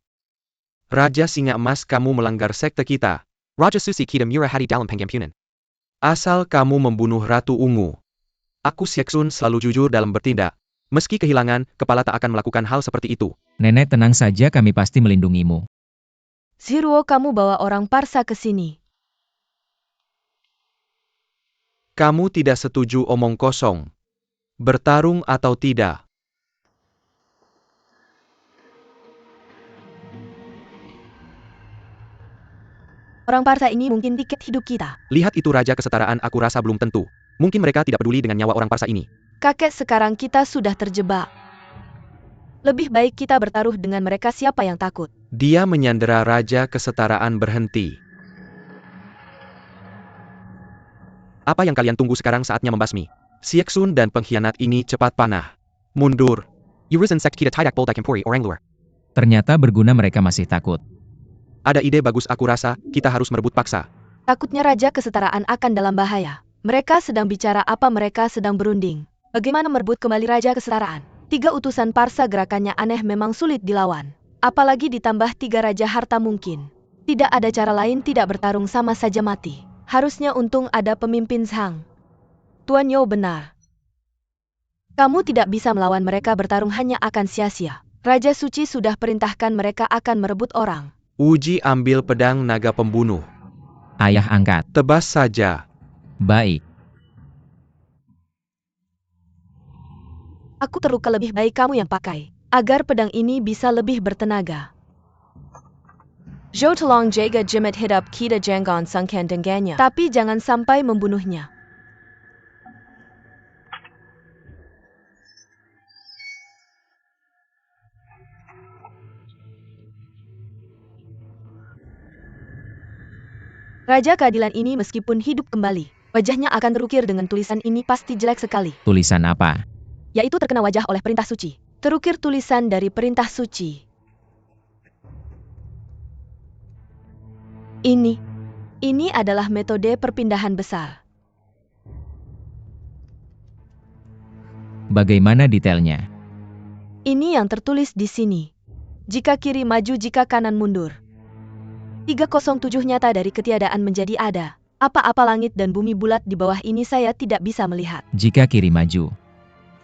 Raja Singa Emas, kamu melanggar sekte kita. Raja Susi kita murah hati dalam pengampunan. Asal kamu membunuh Ratu Ungu. Aku Sieksun selalu jujur dalam bertindak. Meski kehilangan, kepala tak akan melakukan hal seperti itu. Nenek tenang saja, kami pasti melindungimu. Ziruo, kamu bawa orang Parsa ke sini. Kamu tidak setuju omong kosong. Bertarung atau tidak? Orang Parsa ini mungkin tiket hidup kita. Lihat itu Raja Kesetaraan, aku rasa belum tentu. Mungkin mereka tidak peduli dengan nyawa orang Parsa ini. Kakek, sekarang kita sudah terjebak. Lebih baik kita bertaruh dengan mereka, siapa yang takut. Dia menyandera Raja Kesetaraan, berhenti. Apa yang kalian tunggu, sekarang saatnya membasmi. Sieksun dan pengkhianat ini cepat panah. Mundur. Yurusan sek kita tidak boldak empori orang luar. Ternyata berguna, mereka masih takut. Ada ide bagus, aku rasa kita harus merebut paksa. Takutnya Raja Kesetaraan akan dalam bahaya. Mereka sedang bicara apa, mereka sedang berunding. Bagaimana merebut kembali Raja Kesetaraan? 3 utusan Parsa, gerakannya aneh, memang sulit dilawan. Apalagi ditambah 3 Raja Harta, mungkin. Tidak ada cara lain, tidak bertarung sama saja mati. Harusnya untung ada pemimpin Zhang. Tuan Yo benar. Kamu tidak bisa melawan mereka, bertarung hanya akan sia-sia. Raja Suci sudah perintahkan mereka akan merebut orang. Uji ambil pedang naga pembunuh. Ayah angkat. Tebas saja. Baik. Aku terluka, lebih baik kamu yang pakai, agar pedang ini bisa lebih bertenaga. Zhou tolong jaga Jimat hidup kita, jangan sangkan dengannya. Tapi jangan sampai membunuhnya. Raja Keadilan ini meskipun hidup kembali, wajahnya akan terukir dengan tulisan ini, pasti jelek sekali. Tulisan apa? Yaitu terkena wajah oleh perintah suci. Terukir tulisan dari perintah suci. Ini adalah metode perpindahan besar. Bagaimana detailnya? Ini yang tertulis di sini. Jika kiri maju, jika kanan mundur. 307 nyata dari ketiadaan menjadi ada. Apa-apa langit dan bumi bulat di bawah ini saya tidak bisa melihat. Jika kiri maju.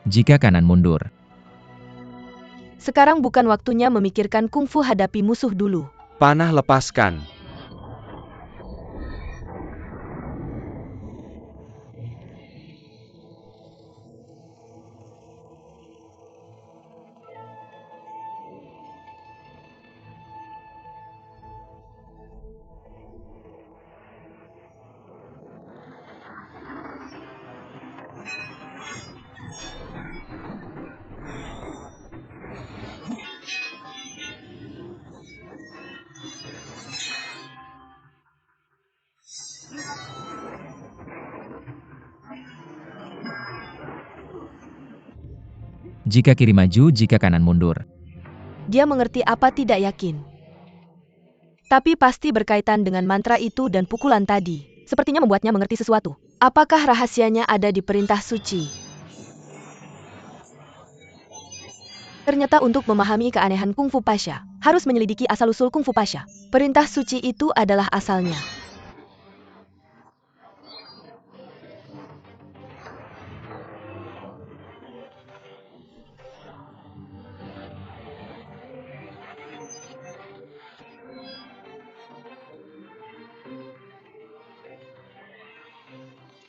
Jika kanan mundur. Sekarang bukan waktunya memikirkan kungfu hadapi musuh dulu. Panah lepaskan. Jika kiri maju, jika kanan mundur. Dia mengerti apa tidak yakin. Tapi pasti berkaitan dengan mantra itu dan pukulan tadi. Sepertinya membuatnya mengerti sesuatu. Apakah rahasianya ada di perintah suci? Ternyata untuk memahami keanehan Kungfu Pasha, harus menyelidiki asal-usul Kungfu Pasha. Perintah suci itu adalah asalnya.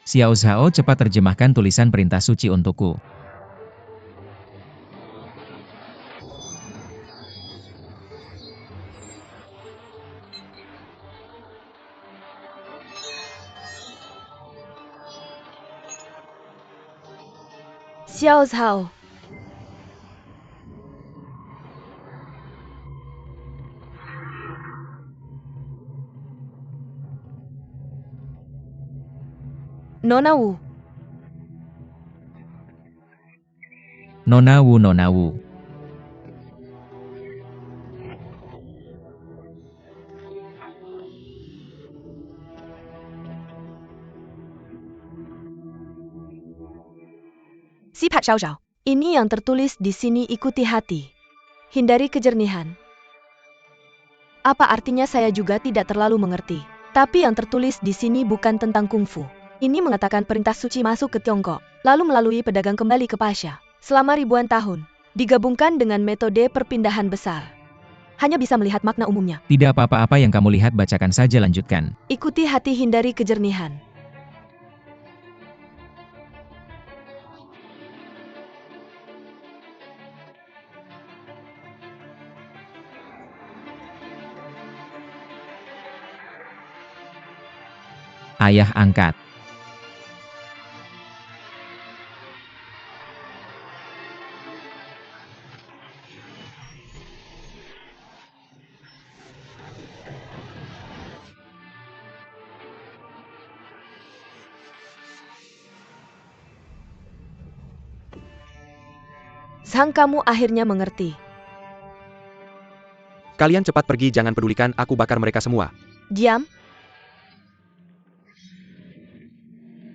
Xiao Zhao, cepat terjemahkan tulisan perintah suci untukku. Xiao Zhao. Nona Wu. Nona Wu, Nona Wu. Sifat Xiao Zhao. Ini yang tertulis di sini, ikuti hati. Hindari kejernihan. Apa artinya saya juga tidak terlalu mengerti. Tapi yang tertulis di sini bukan tentang kungfu. Ini mengatakan perintah suci masuk ke Tiongkok, lalu melalui pedagang kembali ke Pasha. Selama ribuan tahun, digabungkan dengan metode perpindahan besar. Hanya bisa melihat makna umumnya. Tidak apa-apa yang kamu lihat, bacakan saja, lanjutkan. Ikuti hati, hindari kejernihan. Ayah angkat. Sang kamu akhirnya mengerti. Kalian cepat pergi, jangan pedulikan, aku bakar mereka semua. Diam.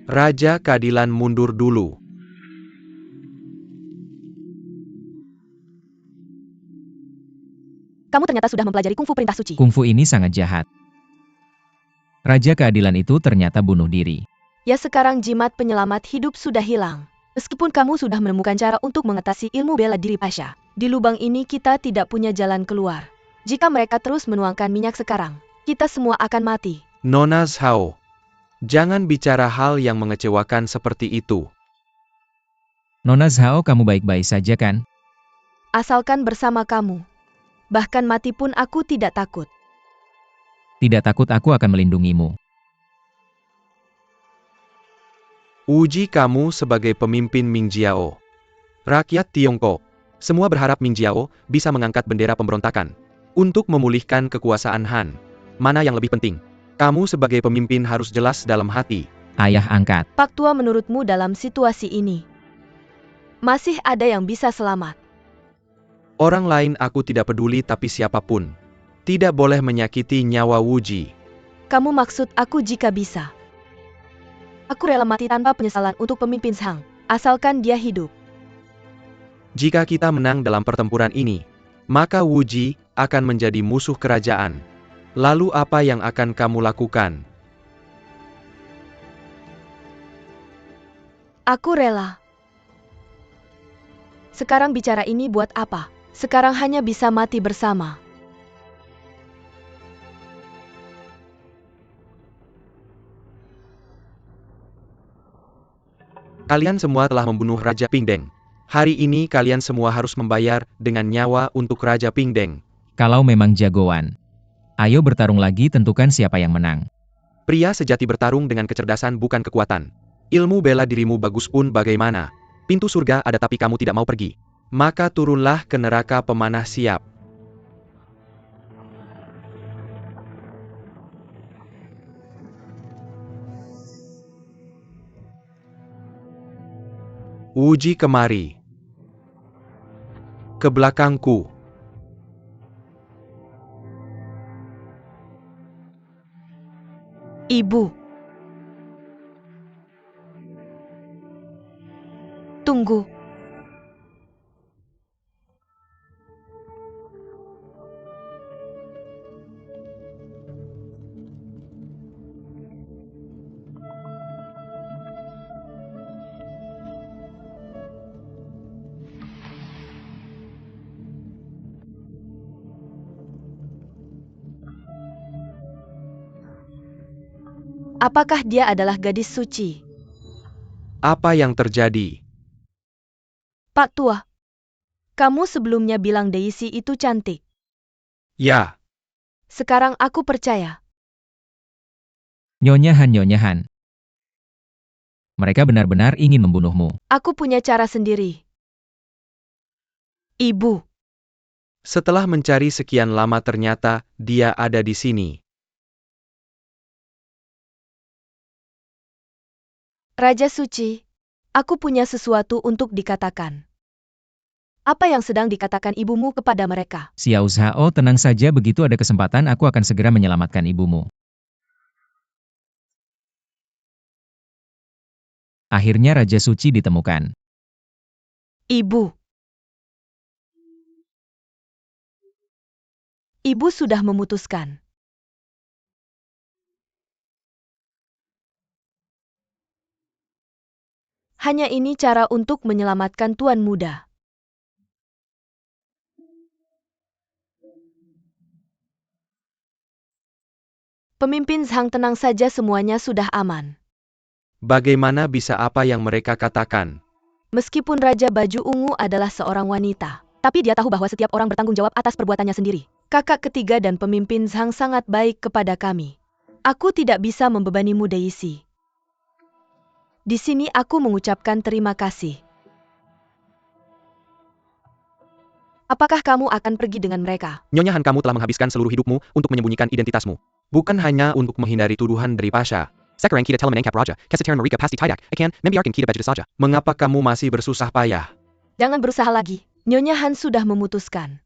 Raja Keadilan mundur dulu. Kamu ternyata sudah mempelajari kungfu perintah suci. Kungfu ini sangat jahat. Raja Keadilan itu ternyata bunuh diri. Ya, sekarang jimat penyelamat hidup sudah hilang. Meskipun kamu sudah menemukan cara untuk mengatasi ilmu bela diri Pasha, di lubang ini kita tidak punya jalan keluar. Jika mereka terus menuangkan minyak sekarang, kita semua akan mati. Nona Zhao, jangan bicara hal yang mengecewakan seperti itu. Nona Zhao, kamu baik-baik saja kan? Asalkan bersama kamu. Bahkan mati pun aku tidak takut. Tidak takut, aku akan melindungimu. Uji kamu sebagai pemimpin Mingjiao. Rakyat Tiongkok, semua berharap Mingjiao bisa mengangkat bendera pemberontakan untuk memulihkan kekuasaan Han. Mana yang lebih penting? Kamu sebagai pemimpin harus jelas dalam hati. Ayah angkat. Pak Tua, menurutmu dalam situasi ini, masih ada yang bisa selamat? Orang lain aku tidak peduli, tapi siapapun tidak boleh menyakiti nyawa Wuji. Kamu maksud aku jika bisa? Aku rela mati tanpa penyesalan untuk pemimpin Shang, asalkan dia hidup. Jika kita menang dalam pertempuran ini, maka Wuji akan menjadi musuh kerajaan. Lalu apa yang akan kamu lakukan? Aku rela. Sekarang bicara ini buat apa? Sekarang hanya bisa mati bersama. Kalian semua telah membunuh Raja Pingdeng. Hari ini kalian semua harus membayar dengan nyawa untuk Raja Pingdeng. Kalau memang jagoan, ayo bertarung lagi, tentukan siapa yang menang. Pria sejati bertarung dengan kecerdasan bukan kekuatan. Ilmu bela dirimu bagus pun bagaimana? Pintu surga ada tapi kamu tidak mau pergi. Maka turunlah ke neraka pemanah siap. Uji kemari. Ke belakangku. Ibu. Tunggu. Apakah dia adalah gadis suci? Apa yang terjadi? Pak Tua, kamu sebelumnya bilang Daisy itu cantik. Ya, Sekarang aku percaya. Nyonya Han. Mereka benar-benar ingin membunuhmu. Aku punya cara sendiri. Ibu. setelah mencari sekian lama ternyata dia ada di sini. Raja Suci, aku punya sesuatu untuk dikatakan. Apa yang sedang dikatakan ibumu kepada mereka? Xiao Zhao, tenang saja, begitu ada kesempatan aku akan segera menyelamatkan ibumu. Akhirnya Raja Suci ditemukan. Ibu. Ibu sudah memutuskan. Hanya ini cara untuk menyelamatkan Tuan Muda. Pemimpin Zhang, tenang saja, semuanya sudah aman. Bagaimana bisa apa yang mereka katakan? Meskipun Raja Baju Ungu adalah seorang wanita, tapi dia tahu bahwa setiap orang bertanggung jawab atas perbuatannya sendiri. Kakak ketiga dan pemimpin Zhang sangat baik kepada kami. Aku tidak bisa membebanimu, Daisy. Di sini aku mengucapkan terima kasih. Apakah kamu akan pergi dengan mereka? Nyonya Han, kamu telah menghabiskan seluruh hidupmu untuk menyembunyikan identitasmu. Bukan hanya untuk menghindari tuduhan dari Pasha. Sekarang kita telah menangkap Raja, Keseteran Marika pasti tidak, akan membiarkan kita begitu saja. Mengapa kamu masih bersusah payah? Jangan berusaha lagi. Nyonya Han sudah memutuskan.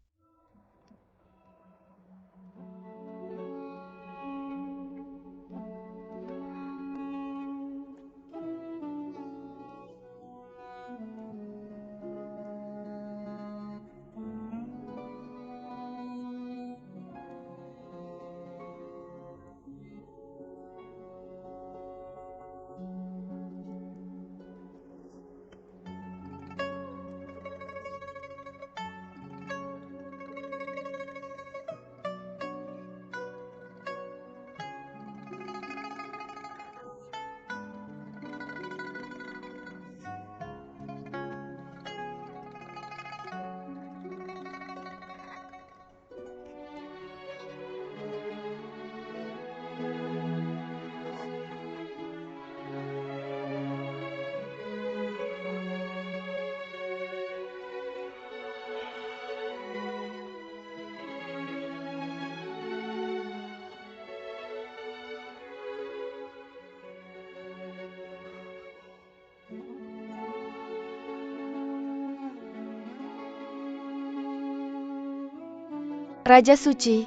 Raja Suci,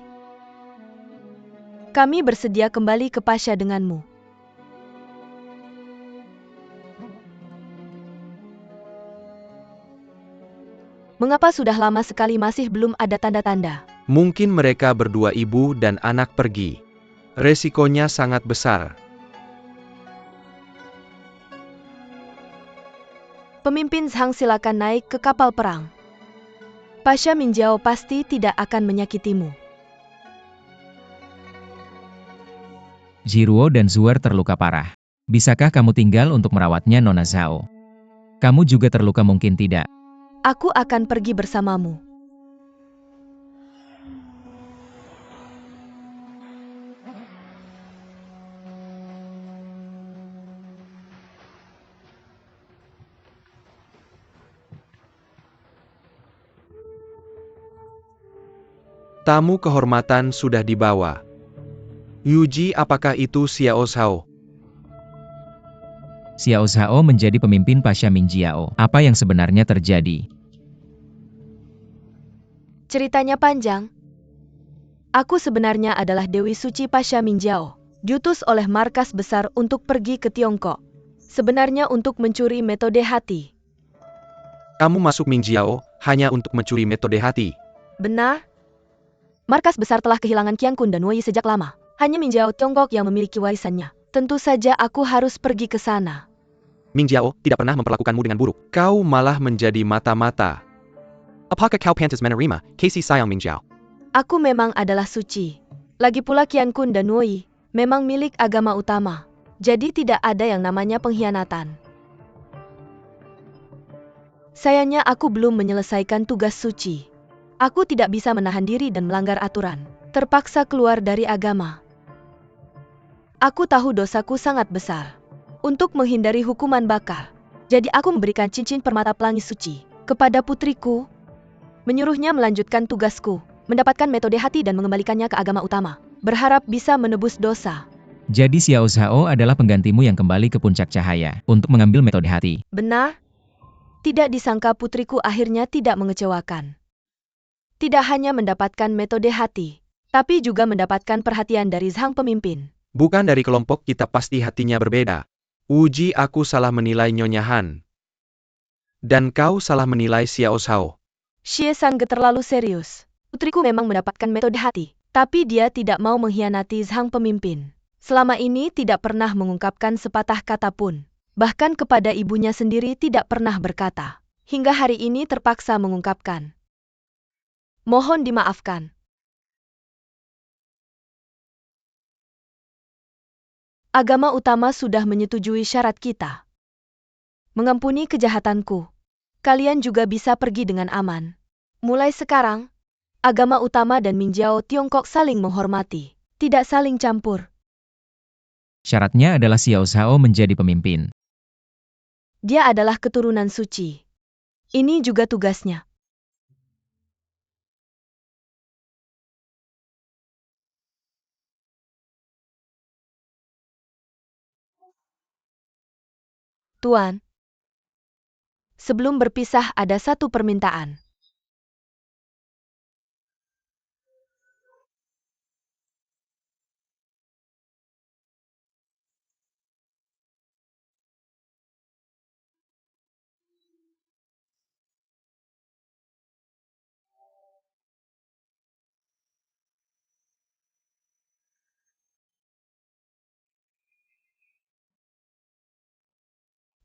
kami bersedia kembali ke Pasha denganmu. Mengapa sudah lama sekali masih belum ada tanda-tanda? Mungkin mereka berdua ibu dan anak pergi. Resikonya sangat besar. Pemimpin Zhang, silakan naik ke kapal perang. Pasha Minjiao pasti tidak akan menyakitimu. Jiruo dan Zuer terluka parah. Bisakah kamu tinggal untuk merawatnya, Nona Zhao? Kamu juga terluka mungkin tidak? Aku akan pergi bersamamu. Tamu kehormatan sudah dibawa. Yuji, apakah itu Xiao Zhao? Xiao Zhao menjadi pemimpin Pasha Minjiao. Apa yang sebenarnya terjadi? Ceritanya panjang. Aku sebenarnya adalah Dewi Suci Pasha Minjiao, diutus oleh markas besar untuk pergi ke Tiongkok. Sebenarnya untuk mencuri metode hati. Kamu masuk Minjiao hanya untuk mencuri metode hati. Benar? Markas besar telah kehilangan Qiang Kun dan Wei sejak lama. Hanya Minjiao Tiongkok yang memiliki warisannya. Tentu saja aku harus pergi ke sana. Minjiao tidak pernah memperlakukanmu dengan buruk. Kau malah menjadi mata-mata. Apakah kau pantas menerima kasih sayang Minjiao? Aku memang adalah suci. Lagi pula Qian Kun dan Wei memang milik agama utama. Jadi tidak ada yang namanya pengkhianatan. Sayangnya aku belum menyelesaikan tugas suci. Aku tidak bisa menahan diri dan melanggar aturan. Terpaksa keluar dari agama. Aku tahu dosaku sangat besar. Untuk menghindari hukuman bakar. Jadi aku memberikan cincin permata pelangi suci kepada putriku. Menyuruhnya melanjutkan tugasku. Mendapatkan metode hati dan mengembalikannya ke agama utama. Berharap bisa menebus dosa. Jadi Xiao Zhao adalah penggantimu yang kembali ke puncak cahaya untuk mengambil metode hati. Benar? Tidak disangka putriku akhirnya tidak mengecewakan. Tidak hanya mendapatkan metode hati, tapi juga mendapatkan perhatian dari Zhang pemimpin. Bukan dari kelompok kita, pasti hatinya berbeda. Uji, aku salah menilai Nyonya Han. Dan kau salah menilai Xiao Zhao. Xie Sangge terlalu serius. Putriku memang mendapatkan metode hati, tapi dia tidak mau mengkhianati Zhang pemimpin. Selama ini tidak pernah mengungkapkan sepatah kata pun. Bahkan kepada ibunya sendiri tidak pernah berkata. Hingga hari ini terpaksa mengungkapkan. Mohon dimaafkan. Agama utama sudah menyetujui syarat kita. Mengampuni kejahatanku. Kalian juga bisa pergi dengan aman. Mulai sekarang, agama utama dan Minjiao Tiongkok saling menghormati, tidak saling campur. Syaratnya adalah Xiao Zhao menjadi pemimpin. Dia adalah keturunan suci. Ini juga tugasnya. Tuan, sebelum berpisah ada satu permintaan.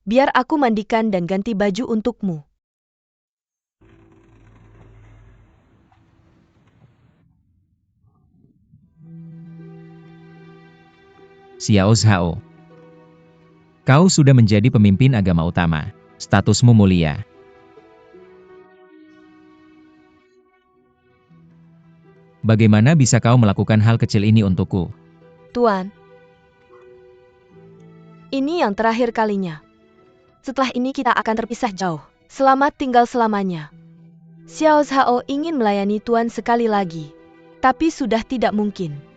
Biar aku mandikan dan ganti baju untukmu. Xiao Zhao. Kau sudah menjadi pemimpin agama utama. Statusmu mulia. Bagaimana bisa kau melakukan hal kecil ini untukku? Tuan, ini yang terakhir kalinya. Setelah ini kita akan terpisah jauh. Selamat tinggal selamanya. Xiao Zhao ingin melayani Tuan sekali lagi. Tapi sudah tidak mungkin.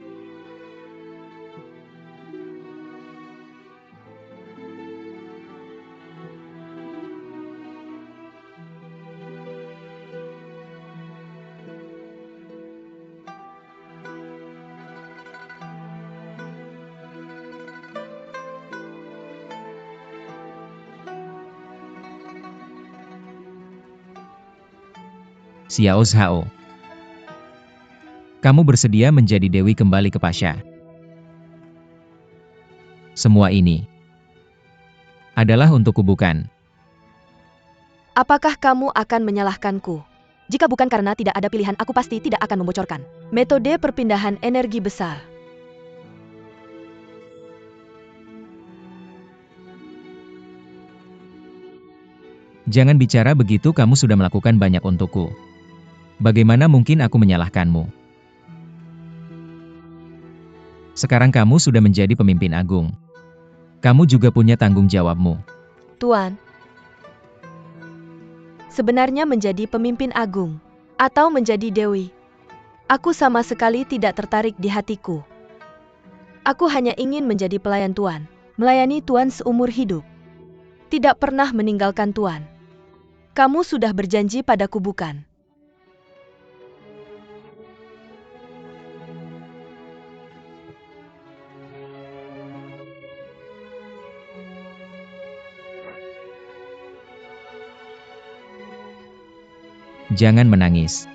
Xiao Zhao. Kamu bersedia menjadi dewi kembali ke Pasha. Semua ini adalah untukku, bukan? Apakah kamu akan menyalahkanku? Jika bukan karena tidak ada pilihan, aku pasti tidak akan membocorkan. Metode perpindahan energi besar. Jangan bicara begitu, kamu sudah melakukan banyak untukku. Bagaimana mungkin aku menyalahkanmu? Sekarang kamu sudah menjadi pemimpin agung. Kamu juga punya tanggung jawabmu. Tuan, sebenarnya menjadi pemimpin agung atau menjadi dewi, aku sama sekali tidak tertarik di hatiku. Aku hanya ingin menjadi pelayan Tuan, melayani Tuan seumur hidup. Tidak pernah meninggalkan Tuan. Kamu sudah berjanji padaku, bukan? Jangan menangis.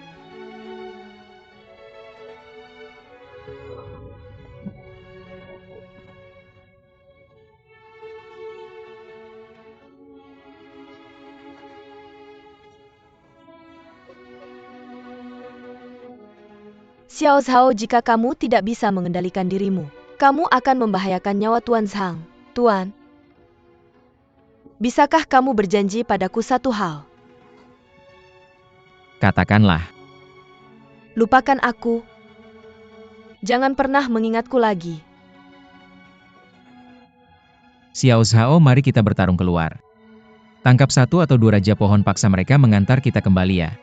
Xiao Zhao, jika kamu tidak bisa mengendalikan dirimu, kamu akan membahayakan nyawa Tuan Zhang. Tuan, bisakah kamu berjanji padaku satu hal? Katakanlah. Lupakan aku. Jangan pernah mengingatku lagi. Xiao Zhao, mari kita bertarung keluar. Tangkap satu atau dua raja pohon, paksa mereka mengantar kita kembali ya.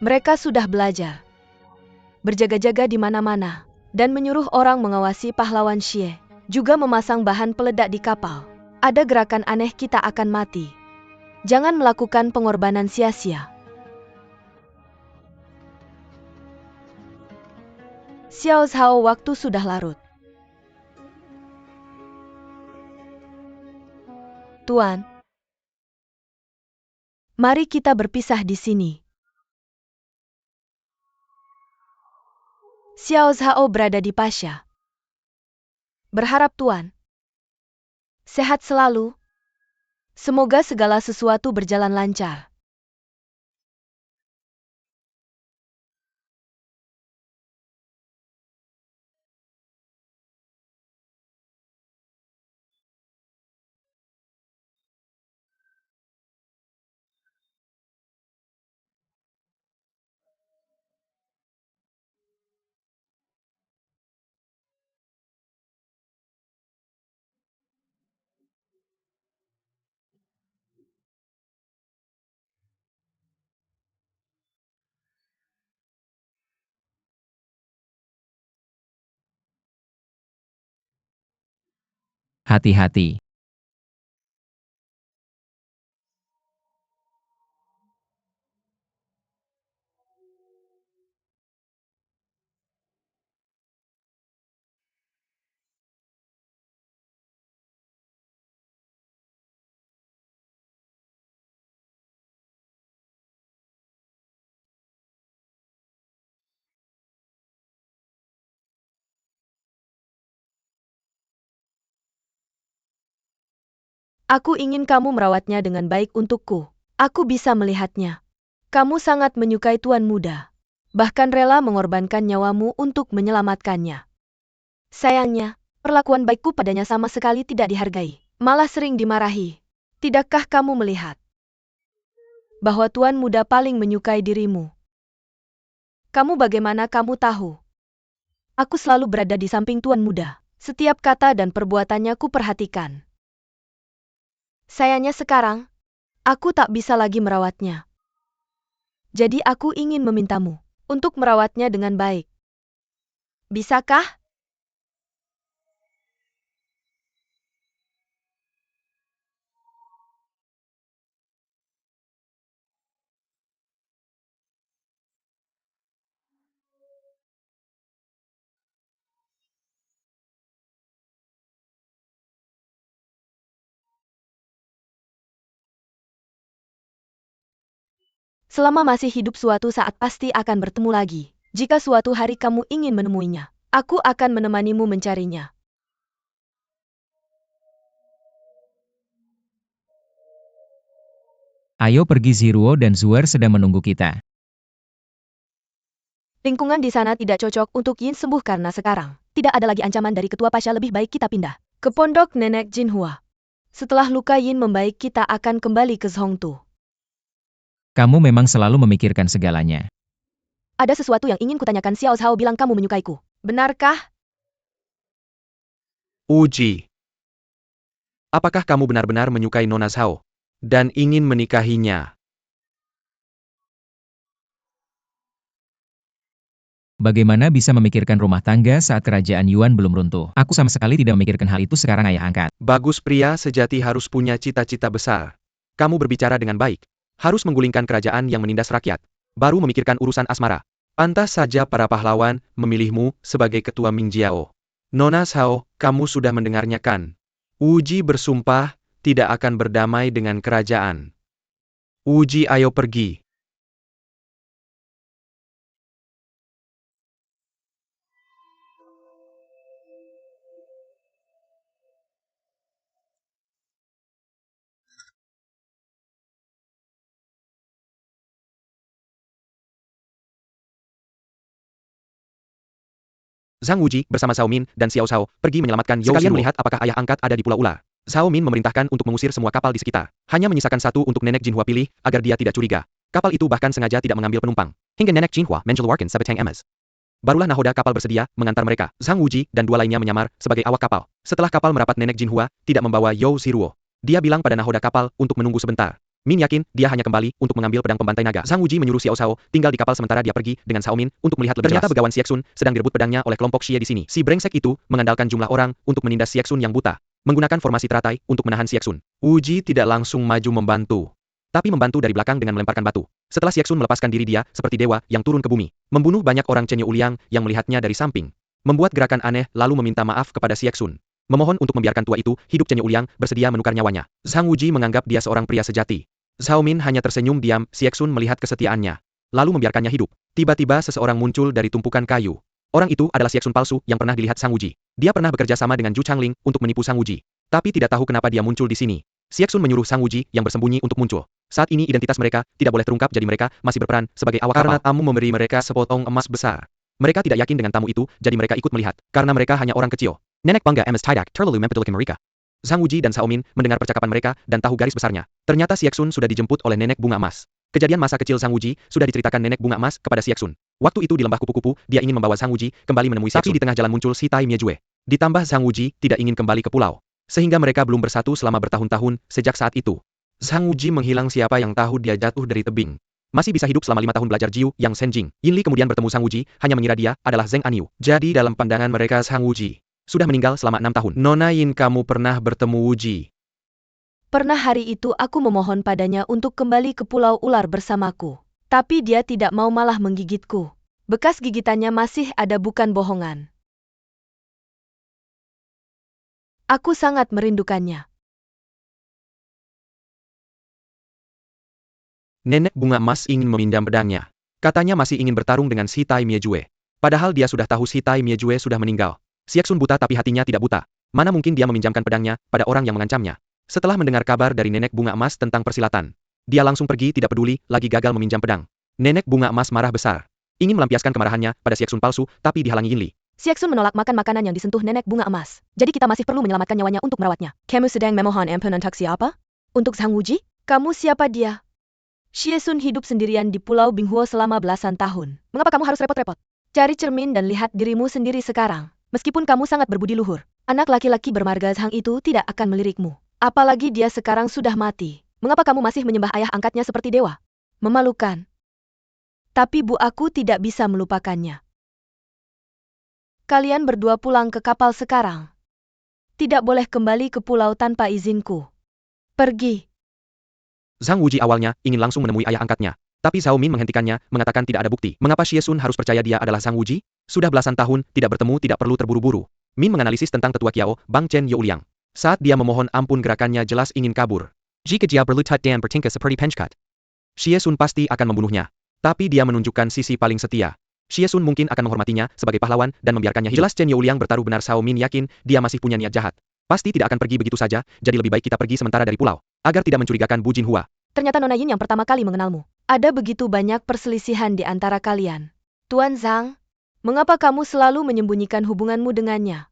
Mereka sudah belajar berjaga-jaga di mana-mana dan menyuruh orang mengawasi pahlawan Xie, juga memasang bahan peledak di kapal. Ada gerakan aneh, kita akan mati. Jangan melakukan pengorbanan sia-sia. Xiao Zhao, waktu sudah larut. Tuan, mari kita berpisah di sini. Xiao Zhao berada di Pasha. Berharap Tuan sehat selalu. Semoga segala sesuatu berjalan lancar. Hati-hati. Aku ingin kamu merawatnya dengan baik untukku. Aku bisa melihatnya. Kamu sangat menyukai Tuan Muda. Bahkan rela mengorbankan nyawamu untuk menyelamatkannya. Sayangnya, perlakuan baikku padanya sama sekali tidak dihargai. Malah sering dimarahi. Tidakkah kamu melihat bahwa Tuan Muda paling menyukai dirimu? Kamu bagaimana kamu tahu? Aku selalu berada di samping Tuan Muda. Setiap kata dan perbuatannya ku perhatikan. Sayangnya sekarang, aku tak bisa lagi merawatnya. Jadi aku ingin memintamu untuk merawatnya dengan baik. Bisakah? Selama masih hidup suatu saat pasti akan bertemu lagi. Jika suatu hari kamu ingin menemuinya, aku akan menemanimu mencarinya. Ayo pergi, Ziruo dan Zuer sedang menunggu kita. Lingkungan di sana tidak cocok untuk Yin sembuh karena sekarang tidak ada lagi ancaman dari ketua pasha, lebih baik kita pindah ke pondok nenek Jinhua. Setelah luka Yin membaik, kita akan kembali ke Zhongtu. Kamu memang selalu memikirkan segalanya. Ada sesuatu yang ingin kutanyakan. Xiao Zhao bilang kamu menyukaiku. Benarkah? Uji. Apakah kamu benar-benar menyukai Nona Zhao dan ingin menikahinya? Bagaimana bisa memikirkan rumah tangga saat kerajaan Yuan belum runtuh? Aku sama sekali tidak memikirkan hal itu sekarang, ayah angkat. Bagus, pria sejati harus punya cita-cita besar. Kamu berbicara dengan baik. Harus menggulingkan kerajaan yang menindas rakyat. Baru memikirkan urusan asmara. Pantas saja para pahlawan memilihmu sebagai ketua Mingjiao. Nona Zhao, kamu sudah mendengarnya kan? Uji bersumpah tidak akan berdamai dengan kerajaan. Uji, ayo pergi. Zhang Wuji bersama Zhao Min dan Xiao Zhao pergi menyelamatkan Yao Sekalian Zero. melihat apakah ayah angkat ada di Pulau Ular. Zhao Min memerintahkan untuk mengusir semua kapal di sekitar. Hanya menyisakan satu untuk Nenek Jinhua pilih, agar dia tidak curiga. Kapal itu bahkan sengaja tidak mengambil penumpang. Hingga Nenek Jinhua mengeluarkan sebetang emas. Barulah nahoda kapal bersedia mengantar mereka. Zhang Wuji dan dua lainnya menyamar sebagai awak kapal. Setelah kapal merapat, Nenek Jinhua tidak membawa Yao Ziruo. Dia bilang pada nahoda kapal untuk menunggu sebentar. Min yakin dia hanya kembali untuk mengambil pedang pembantai naga. Zhang Wuji menyuruh Xiao Zhao tinggal di kapal sementara dia pergi dengan Zhao Min untuk melihat lebih jelas. Ternyata Begawan Siexun sedang direbut pedangnya oleh kelompok Xie di sini. Si brengsek itu mengandalkan jumlah orang untuk menindas Siexun yang buta, menggunakan formasi teratai untuk menahan Siexun. Wuji tidak langsung maju membantu, tapi membantu dari belakang dengan melemparkan batu. Setelah Siexun melepaskan diri, dia seperti dewa yang turun ke bumi, membunuh banyak orang. Chen Youliang yang melihatnya dari samping membuat gerakan aneh lalu meminta maaf kepada Siexun, memohon untuk membiarkan tua itu hidup. Chen Youliang bersedia menukar nyawanya. Zhang Wuji menganggap dia seorang pria sejati. Zhao Min hanya tersenyum diam. Siexun melihat kesetiaannya, lalu membiarkannya hidup. Tiba-tiba seseorang muncul dari tumpukan kayu. Orang itu adalah Siexun palsu yang pernah dilihat Zhang Wuji. Dia pernah bekerja sama dengan Zhu Changling untuk menipu Zhang Wuji, tapi tidak tahu kenapa dia muncul di sini. Siexun menyuruh Zhang Wuji yang bersembunyi untuk muncul. Saat ini identitas mereka tidak boleh terungkap, jadi mereka masih berperan sebagai awak kapal. Karena tamu memberi mereka sepotong emas besar, mereka tidak yakin dengan tamu itu, jadi mereka ikut melihat. Karena mereka hanya orang kecil. Nenek bangga emas tidak terlalu mempedulikan mereka. Zhang Wuji dan Zhao Min mendengar percakapan mereka dan tahu garis besarnya. Ternyata Siexun sudah dijemput oleh Nenek Bunga Emas. Kejadian masa kecil Zhang Wuji sudah diceritakan Nenek Bunga Emas kepada Siexun. Waktu itu di lembah kupu-kupu, dia ingin membawa Zhang Wuji kembali menemui Siexun. Tapi di tengah jalan muncul si Tai Miejue. Ditambah Zhang Wuji tidak ingin kembali ke pulau, sehingga mereka belum bersatu selama bertahun-tahun. Sejak saat itu, Zhang Wuji menghilang. Siapa yang tahu dia jatuh dari tebing, masih bisa hidup selama 5 tahun belajar Jiu Yang Senjing. Yin Li kemudian bertemu Zhang Wuji, hanya mengira dia adalah Zheng Anyu. Jadi dalam pandangan mereka Zhang Wuji sudah meninggal selama 6 tahun. Nona Yin, kamu pernah bertemu Wuji? Pernah. Hari itu aku memohon padanya untuk kembali ke Pulau Ular bersamaku. Tapi dia tidak mau, malah menggigitku. Bekas gigitannya masih ada, bukan bohongan. Aku sangat merindukannya. Nenek Bunga Emas ingin meminjam pedangnya. Katanya masih ingin bertarung dengan si Tai Miejue. Padahal dia sudah tahu si Tai Miejue sudah meninggal. Siexun buta tapi hatinya tidak buta. Mana mungkin dia meminjamkan pedangnya pada orang yang mengancamnya. Setelah mendengar kabar dari Nenek Bunga Emas tentang persilatan, dia langsung pergi, tidak peduli lagi gagal meminjam pedang. Nenek Bunga Emas marah besar, ingin melampiaskan kemarahannya pada Siexun palsu, tapi dihalangi Yin Li. Siexun menolak makan makanan yang disentuh Nenek Bunga Emas. Jadi kita masih perlu menyelamatkan nyawanya untuk merawatnya. Kamu sedang memohon ampun untuk siapa? Untuk Zhang Wuji? Kamu siapa dia? Siexun hidup sendirian di Pulau Binghuo selama belasan tahun. Mengapa kamu harus repot-repot? Cari cermin dan lihat dirimu sendiri sekarang. Meskipun kamu sangat berbudi luhur, anak laki-laki bermarga Zhang itu tidak akan melirikmu. Apalagi dia sekarang sudah mati. Mengapa kamu masih menyembah ayah angkatnya seperti dewa? Memalukan. Tapi bu, aku tidak bisa melupakannya. Kalian berdua pulang ke kapal sekarang. Tidak boleh kembali ke pulau tanpa izinku. Pergi. Zhang Wuji awalnya ingin langsung menemui ayah angkatnya, tapi Zhao Min menghentikannya, mengatakan tidak ada bukti. Mengapa Siexun harus percaya dia adalah Zhang Wuji? Sudah belasan tahun tidak bertemu, tidak perlu terburu-buru. Min menganalisis tentang tetua Kiao, Bang Chen Youliang. Saat dia memohon ampun, gerakannya jelas ingin kabur. Jika dia berlutut dan bertingkah seperti pencekat, Siexun pasti akan membunuhnya. Tapi dia menunjukkan sisi paling setia. Xie Sun mungkin akan menghormatinya sebagai pahlawan dan membiarkannya hidup. Jelas Chen Youliang bertaruh benar. Cao Min yakin dia masih punya niat jahat. Pasti tidak akan pergi begitu saja, jadi lebih baik kita pergi sementara dari pulau, agar tidak mencurigakan Bu Jinhua. Ternyata Nona Yin yang pertama kali mengenalmu. Ada begitu banyak perselisihan di antara kalian. Tuan Zhang, mengapa kamu selalu menyembunyikan hubunganmu dengannya?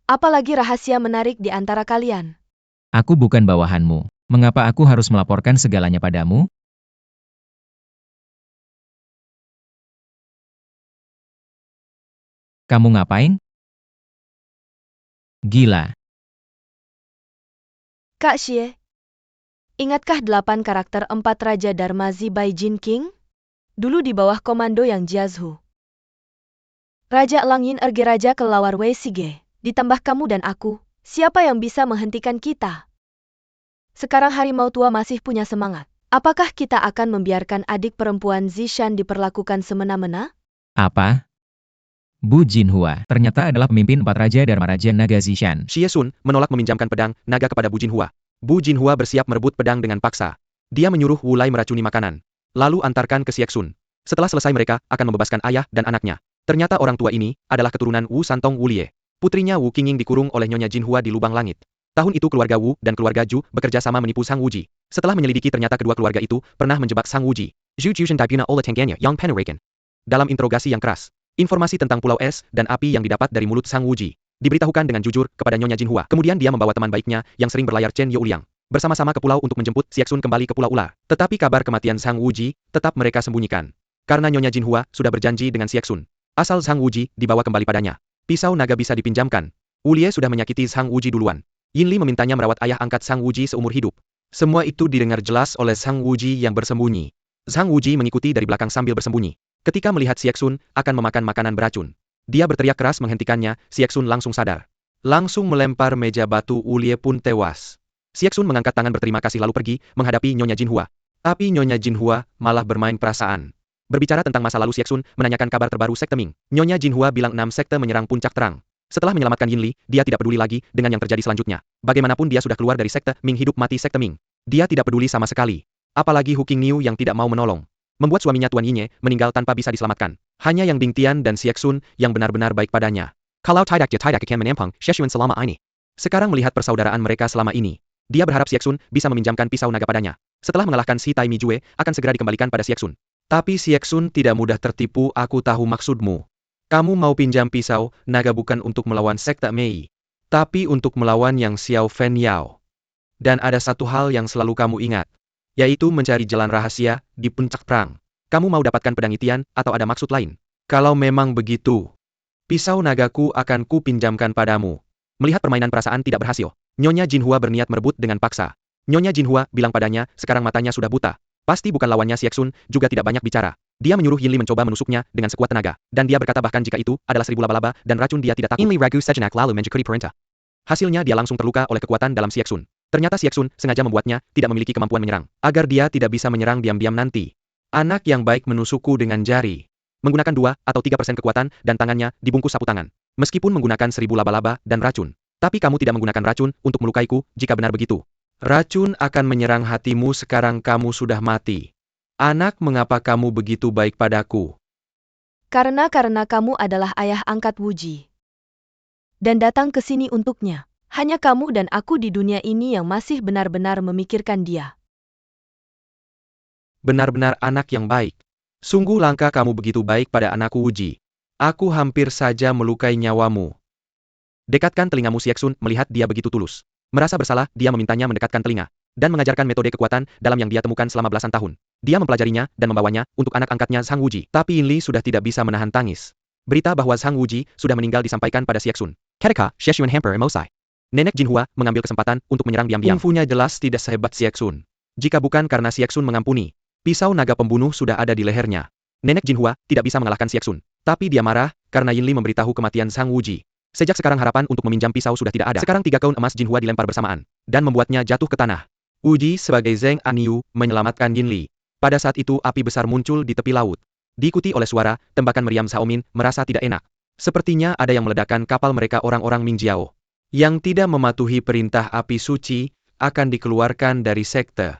Apalagi rahasia menarik di antara kalian. Aku bukan bawahanmu. Mengapa aku harus melaporkan segalanya padamu? Kamu ngapain? Gila. Kak Xie, ingatkah 8 karakter 4 Raja Dharma Zibai Jin King? Dulu di bawah komando yang Jiazhu. Raja Langyin Erge Raja Kelawar Wei Sige. Ditambah kamu dan aku, siapa yang bisa menghentikan kita? Sekarang harimau tua masih punya semangat. Apakah kita akan membiarkan adik perempuan Zishan diperlakukan semena-mena? Apa? Bu Jinhua ternyata adalah pemimpin 4 Raja Dharma Raja Naga Zishan. Xie Sun menolak meminjamkan pedang naga kepada Bu Jinhua. Bu Jinhua bersiap merebut pedang dengan paksa. Dia menyuruh Wu Lai meracuni makanan, lalu antarkan ke Xie Sun. Setelah selesai mereka akan membebaskan ayah dan anaknya. Ternyata orang tua ini adalah keturunan Wu Santong Wu Lie. Putrinya Wu Qingying dikurung oleh Nyonya Jinhua di lubang langit. Tahun itu keluarga Wu dan keluarga Zhu bekerja sama menipu Sang Wuji. Setelah menyelidiki ternyata kedua keluarga itu pernah menjebak Sang Wuji. Zhu Jushin Taipuna Ola Tengganya Yang Peneraken. Dalam interogasi yang keras, informasi tentang Pulau Es dan api yang didapat dari mulut Sang Wuji diberitahukan dengan jujur kepada Nyonya Jinhua. Kemudian dia membawa teman baiknya yang sering berlayar Chen Youliang bersama-sama ke pulau untuk menjemput Xie Sun kembali ke Pulau Ular. Tetapi kabar kematian Sang Wuji tetap mereka sembunyikan. Karena Nyonya Jinhua sudah berjanji dengan Xie Sun. Asal Sang Wuji dibawa kembali padanya. Pisau naga bisa dipinjamkan. Wu Lie sudah menyakiti Sang Wuji duluan. Yin Li memintanya merawat ayah angkat Sang Wuji seumur hidup. Semua itu didengar jelas oleh Sang Wuji yang bersembunyi. Sang Wuji mengikuti dari belakang sambil bersembunyi. Ketika melihat Xie Sun akan memakan makanan beracun, dia berteriak keras menghentikannya. Xie Sun langsung sadar. Langsung melempar meja batu. Wu Lie pun tewas. Xie Sun mengangkat tangan berterima kasih lalu pergi menghadapi Nyonya Jinhua. Tapi Nyonya Jinhua malah bermain perasaan. Berbicara tentang masa lalu, Xie Sun menanyakan kabar terbaru sekte Ming. Nyonya Jinhua bilang 6 sekte menyerang puncak terang. Setelah menyelamatkan Yin Li, dia tidak peduli lagi dengan yang terjadi selanjutnya. Bagaimanapun dia sudah keluar dari sekte Ming hidup mati sekte Ming. Dia tidak peduli sama sekali. Apalagi Hu Qingniu yang tidak mau menolong. Membuat suaminya Tuan Yinye meninggal tanpa bisa diselamatkan. Hanya yang Ding Tian dan Xie Sun yang benar-benar baik padanya. Kalau tidak akan menampung Xie Sun selama ini. Sekarang melihat persaudaraan mereka selama ini, dia berharap Xie Sun bisa meminjamkan pisau naga padanya. Setelah mengalahkan si Tai Mi Jue, akan segera dikembalikan pada Xie Sun. Tapi Xie Sun tidak mudah tertipu. Aku tahu maksudmu. Kamu mau pinjam pisau naga bukan untuk melawan sekte Mei, tapi untuk melawan yang Xiao Fen Yao. Dan ada satu hal yang selalu kamu ingat, yaitu mencari jalan rahasia di puncak perang. Kamu mau dapatkan pedang itian atau ada maksud lain? Kalau memang begitu, pisau nagaku akan ku pinjamkan padamu. Melihat permainan perasaan tidak berhasil, Nyonya Jinhua berniat merebut dengan paksa. Nyonya Jinhua bilang padanya, sekarang matanya sudah buta. Pasti bukan lawannya. Xie Sun juga tidak banyak bicara. Dia menyuruh Yin Li mencoba menusuknya dengan sekuat tenaga. Dan dia berkata bahkan jika itu adalah 1000 laba-laba dan racun dia tidak takut. Yin Li ragu sejenak lalu menjekuri perintah. Hasilnya dia langsung terluka oleh kekuatan dalam Xie Sun. Ternyata Xie Sun sengaja membuatnya tidak memiliki kemampuan menyerang. Agar dia tidak bisa menyerang diam-diam nanti. Anak yang baik menusukku dengan jari. Menggunakan 2 atau 3% kekuatan dan tangannya dibungkus sapu tangan. Meskipun menggunakan 1000 laba-laba dan racun. Tapi kamu tidak menggunakan racun untuk melukaiku jika benar begitu. Racun akan menyerang hatimu. Sekarang kamu sudah mati. Anak, mengapa kamu begitu baik padaku? Karena kamu adalah ayah angkat Wuji. Dan datang ke sini untuknya. Hanya kamu dan aku di dunia ini yang masih benar-benar memikirkan dia. Benar-benar anak yang baik. Sungguh langka kamu begitu baik pada anakku Wuji. Aku hampir saja melukai nyawamu. Dekatkan telingamu. Xie Sun melihat dia begitu tulus. Merasa bersalah, dia memintanya mendekatkan telinga. Dan mengajarkan metode kekuatan dalam yang dia temukan selama belasan tahun. Dia mempelajarinya dan membawanya untuk anak angkatnya Sang Wuji. Tapi Yin Li sudah tidak bisa menahan tangis. Berita bahwa Sang Wuji sudah meninggal disampaikan pada Xie Sun. Ketika Xie Sun hampir emosi. Nenek Jinhua mengambil kesempatan untuk menyerang diam-diam. Kungfunya jelas tidak sehebat Xie Sun. Jika bukan karena Xie Sun mengampuni, pisau naga pembunuh sudah ada di lehernya. Nenek Jinhua tidak bisa mengalahkan Xie Sun. Tapi dia marah karena Yin Li memberitahu kematian Sang Wuji. Sejak sekarang harapan untuk meminjam pisau sudah tidak ada. Sekarang 3 gaun emas Jinhua dilempar bersamaan dan membuatnya jatuh ke tanah. Wuji sebagai Zheng Anyu menyelamatkan Yin Li. Pada saat itu api besar muncul di tepi laut. Diikuti oleh suara tembakan meriam. Xiaomin merasa tidak enak. Sepertinya ada yang meledakkan kapal mereka. Orang-orang Ming Jiao yang tidak mematuhi perintah api suci akan dikeluarkan dari sekte.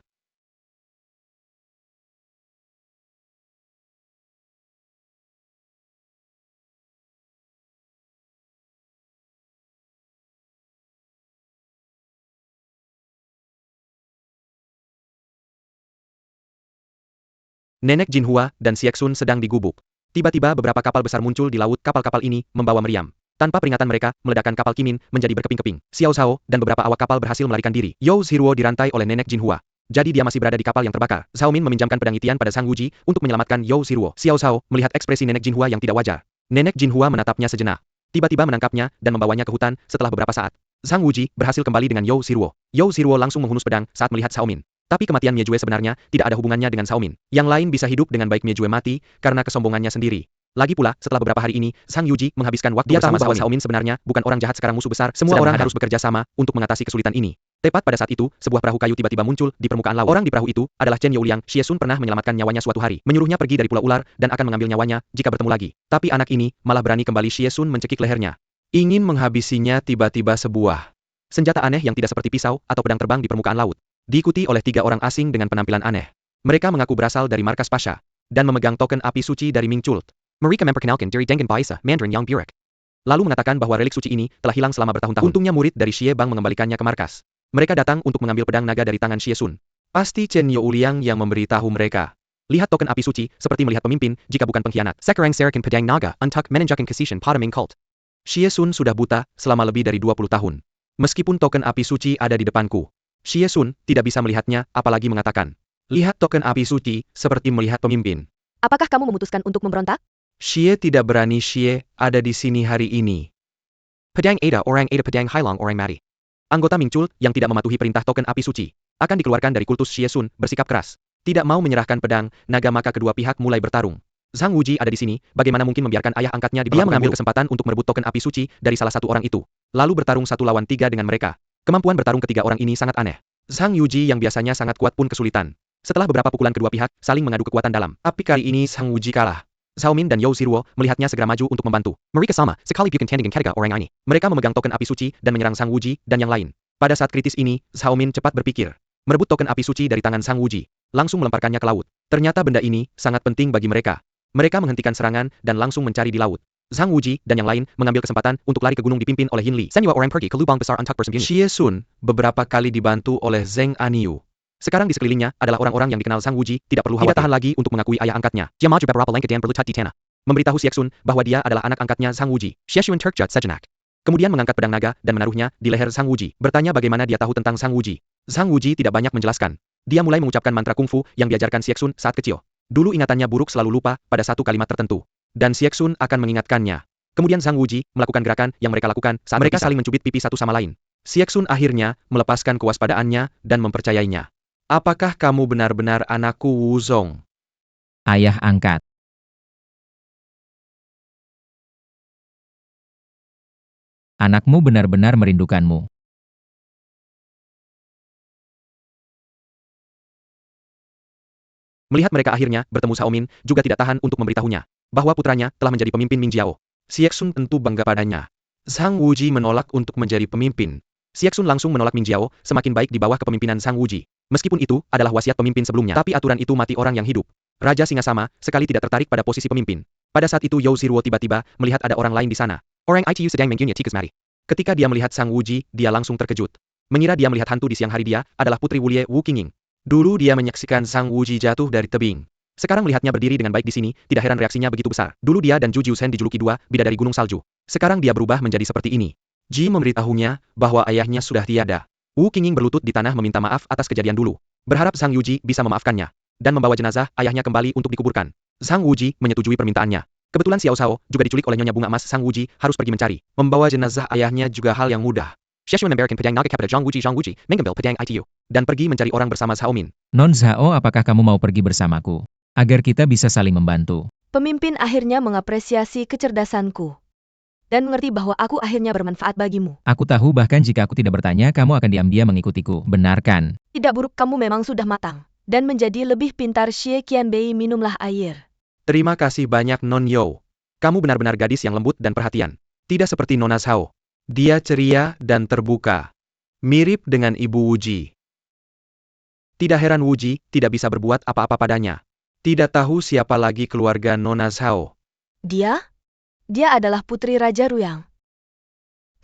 Nenek Jinhua dan Sieksun sedang digubuk. Tiba-tiba beberapa kapal besar muncul di laut. Kapal-kapal ini membawa meriam. Tanpa peringatan mereka, meledakkan kapal Kimin menjadi berkeping-keping. Xiao Zhao dan beberapa awak kapal berhasil melarikan diri. You Ziruo dirantai oleh Nenek Jinhua. Jadi dia masih berada di kapal yang terbakar. Zhao Min meminjamkan pedang itian pada Sang Wuji untuk menyelamatkan You Ziruo. Xiao Zhao melihat ekspresi Nenek Jinhua yang tidak wajar. Nenek Jinhua menatapnya sejenak. Tiba-tiba menangkapnya dan membawanya ke hutan. Setelah beberapa saat, Sang Wuji berhasil kembali dengan You Ziruo. You Ziruo langsung menghunus pedang saat melihat Zhao Min. Tapi kematian Miejue sebenarnya tidak ada hubungannya dengan Zhao Min. Yang lain bisa hidup dengan baik, Miejue mati karena kesombongannya sendiri. Lagi pula, setelah beberapa hari ini, Sang Yuji menghabiskan waktu bersama Zhao Min sebenarnya bukan orang jahat, sekarang musuh besar. Semua orang harus bekerja sama untuk mengatasi kesulitan ini. Tepat pada saat itu, sebuah perahu kayu tiba-tiba muncul di permukaan laut. Orang di perahu itu adalah Chen Youliang. Xie Sun pernah menyelamatkan nyawanya suatu hari, menyuruhnya pergi dari Pulau Ular dan akan mengambil nyawanya jika bertemu lagi. Tapi anak ini malah berani kembali. Xie Sun mencekik lehernya, ingin menghabisinya. Tiba-tiba sebuah senjata aneh yang tidak seperti pisau atau pedang terbang di permukaan laut. Diikuti oleh 3 orang asing dengan penampilan aneh. Mereka mengaku berasal dari markas Pasha dan memegang token api suci dari Ming Chult. Mereka memperkenalkan diri dengan bahasa Mandarin Yang Burek. Lalu mengatakan bahwa relik suci ini telah hilang selama bertahun-tahun. Untungnya murid dari Xie Bang mengembalikannya ke markas. Mereka datang untuk mengambil pedang naga dari tangan Xie Sun. Pasti Chen Youliang yang memberitahu mereka. Lihat token api suci, seperti melihat pemimpin, jika bukan pengkhianat. Sekarang Serakin pedang naga, untuk menunjukkan kesishan pada Ming Cult. Xie Sun sudah buta selama lebih dari 20 tahun. Meskipun token api suci ada di depanku, Xie Sun tidak bisa melihatnya, apalagi mengatakan, lihat token api suci, seperti melihat pemimpin. Apakah kamu memutuskan untuk memberontak? Xie tidak berani. Xie ada di sini hari ini. Pedang Ada pedang Hailang orang mati. Anggota Ming Chult yang tidak mematuhi perintah token api suci akan dikeluarkan dari kultus. Xie Sun bersikap keras. Tidak mau menyerahkan pedang naga, maka kedua pihak mulai bertarung. Zhang Wuji ada di sini, bagaimana mungkin membiarkan ayah angkatnya diperlakukan? Dia mengambil kesempatan untuk merebut token api suci dari salah satu orang itu. Lalu bertarung 1 lawan 3 dengan mereka. Kemampuan bertarung ketiga orang ini sangat aneh. Zhang Yuji yang biasanya sangat kuat pun kesulitan. Setelah beberapa pukulan, kedua pihak saling mengadu kekuatan dalam. Tapi kali ini Zhang Wuji kalah. Zhao Min dan You Ziruo melihatnya segera maju untuk membantu. Mereka sama sekali bukan tandingan ketiga orang ini. Mereka memegang token api suci dan menyerang Zhang Wuji dan yang lain. Pada saat kritis ini, Zhao Min cepat berpikir. Merebut token api suci dari tangan Zhang Wuji. Langsung melemparkannya ke laut. Ternyata benda ini sangat penting bagi mereka. Mereka menghentikan serangan dan langsung mencari di laut. Zhang Wuji dan yang lain mengambil kesempatan untuk lari ke gunung dipimpin oleh Yin Li. Senua orang pergi ke lubang besar untuk bersembunyi. Xie Sun beberapa kali dibantu oleh Zheng Aniu. Sekarang di sekelilingnya adalah orang-orang yang dikenal Zhang Wuji, tidak perlu khawatir. Tidak tahan lagi untuk mengakui ayah angkatnya. Dia maju beberapa langkah dan berlutut di tanah. Memberitahu Sieksun bahwa dia adalah anak angkatnya Zhang Wuji. Xie Sun terkejut sejenak. Kemudian mengangkat pedang naga dan menaruhnya di leher Zhang Wuji. Bertanya bagaimana dia tahu tentang Zhang Wuji. Zhang Wuji tidak banyak menjelaskan. Dia mulai mengucapkan mantra kungfu yang diajarkan Sieksun saat kecil. Dulu ingatannya buruk selalu lupa pada satu kalimat tertentu. Dan Sieksun akan mengingatkannya. Kemudian Zhang Wuji melakukan gerakan yang mereka lakukan saat mereka saling mencubit pipi satu sama lain. Sieksun akhirnya melepaskan kewaspadaannya dan mempercayainya. Apakah kamu benar-benar anakku Wu Zong? Ayah angkat. Anakmu benar-benar merindukanmu. Melihat mereka akhirnya bertemu, Zhao Min juga tidak tahan untuk memberitahunya bahwa putranya telah menjadi pemimpin Ming Jiao. Sieksun tentu bangga padanya. Zhang Wuji menolak untuk menjadi pemimpin. Sieksun langsung menolak Ming Jiao semakin baik di bawah kepemimpinan Zhang Wuji. Meskipun itu adalah wasiat pemimpin sebelumnya, tapi aturan itu mati orang yang hidup. Raja Singasama sekali tidak tertarik pada posisi pemimpin. Pada saat itu You Ziruo tiba-tiba melihat ada orang lain di sana. Orang itu sedang menggunakan tikus mari. Ketika dia melihat Zhang Wuji, dia langsung terkejut. Mengira dia melihat hantu di siang hari. Dia adalah putri Wulie Wu Qingying. Dulu dia menyaksikan Zhang Wuji jatuh dari tebing. Sekarang melihatnya berdiri dengan baik di sini, tidak heran reaksinya begitu besar. Dulu dia dan Zhu Jiusen dijuluki dua bidadari gunung salju. Sekarang dia berubah menjadi seperti ini. Ji memberitahunya bahwa ayahnya sudah tiada. Wu Qingying berlutut di tanah meminta maaf atas kejadian dulu. Berharap Zhang Yuji bisa memaafkannya. Dan membawa jenazah ayahnya kembali untuk dikuburkan. Zhang Wuji menyetujui permintaannya. Kebetulan Xiao Zhao juga diculik oleh Nyonya Bunga Emas. Zhang Wuji harus pergi mencari. Membawa jenazah ayahnya juga hal yang mudah. Xie memberikan pedang naga kepada Zhang Wuji mengambil pedang itu. Dan pergi mencari orang bersama Zhao Min. Non Zhao, apakah kamu mau pergi bersamaku? Agar kita bisa saling membantu. Pemimpin akhirnya mengapresiasi kecerdasanku. Dan mengerti bahwa aku akhirnya bermanfaat bagimu. Aku tahu bahkan jika aku tidak bertanya, kamu akan diam-diam mengikutiku. Benarkan? Tidak buruk, kamu memang sudah matang. Dan menjadi lebih pintar. Xie Qianbei, minumlah air. Terima kasih banyak Non Yo. Kamu benar-benar gadis yang lembut dan perhatian. Tidak seperti Nona Zhao. Dia ceria dan terbuka. Mirip dengan Ibu Wuji. Tidak heran Wuji tidak bisa berbuat apa-apa padanya. Tidak tahu siapa lagi keluarga Nona Zhao. Dia adalah putri Raja Ruyang.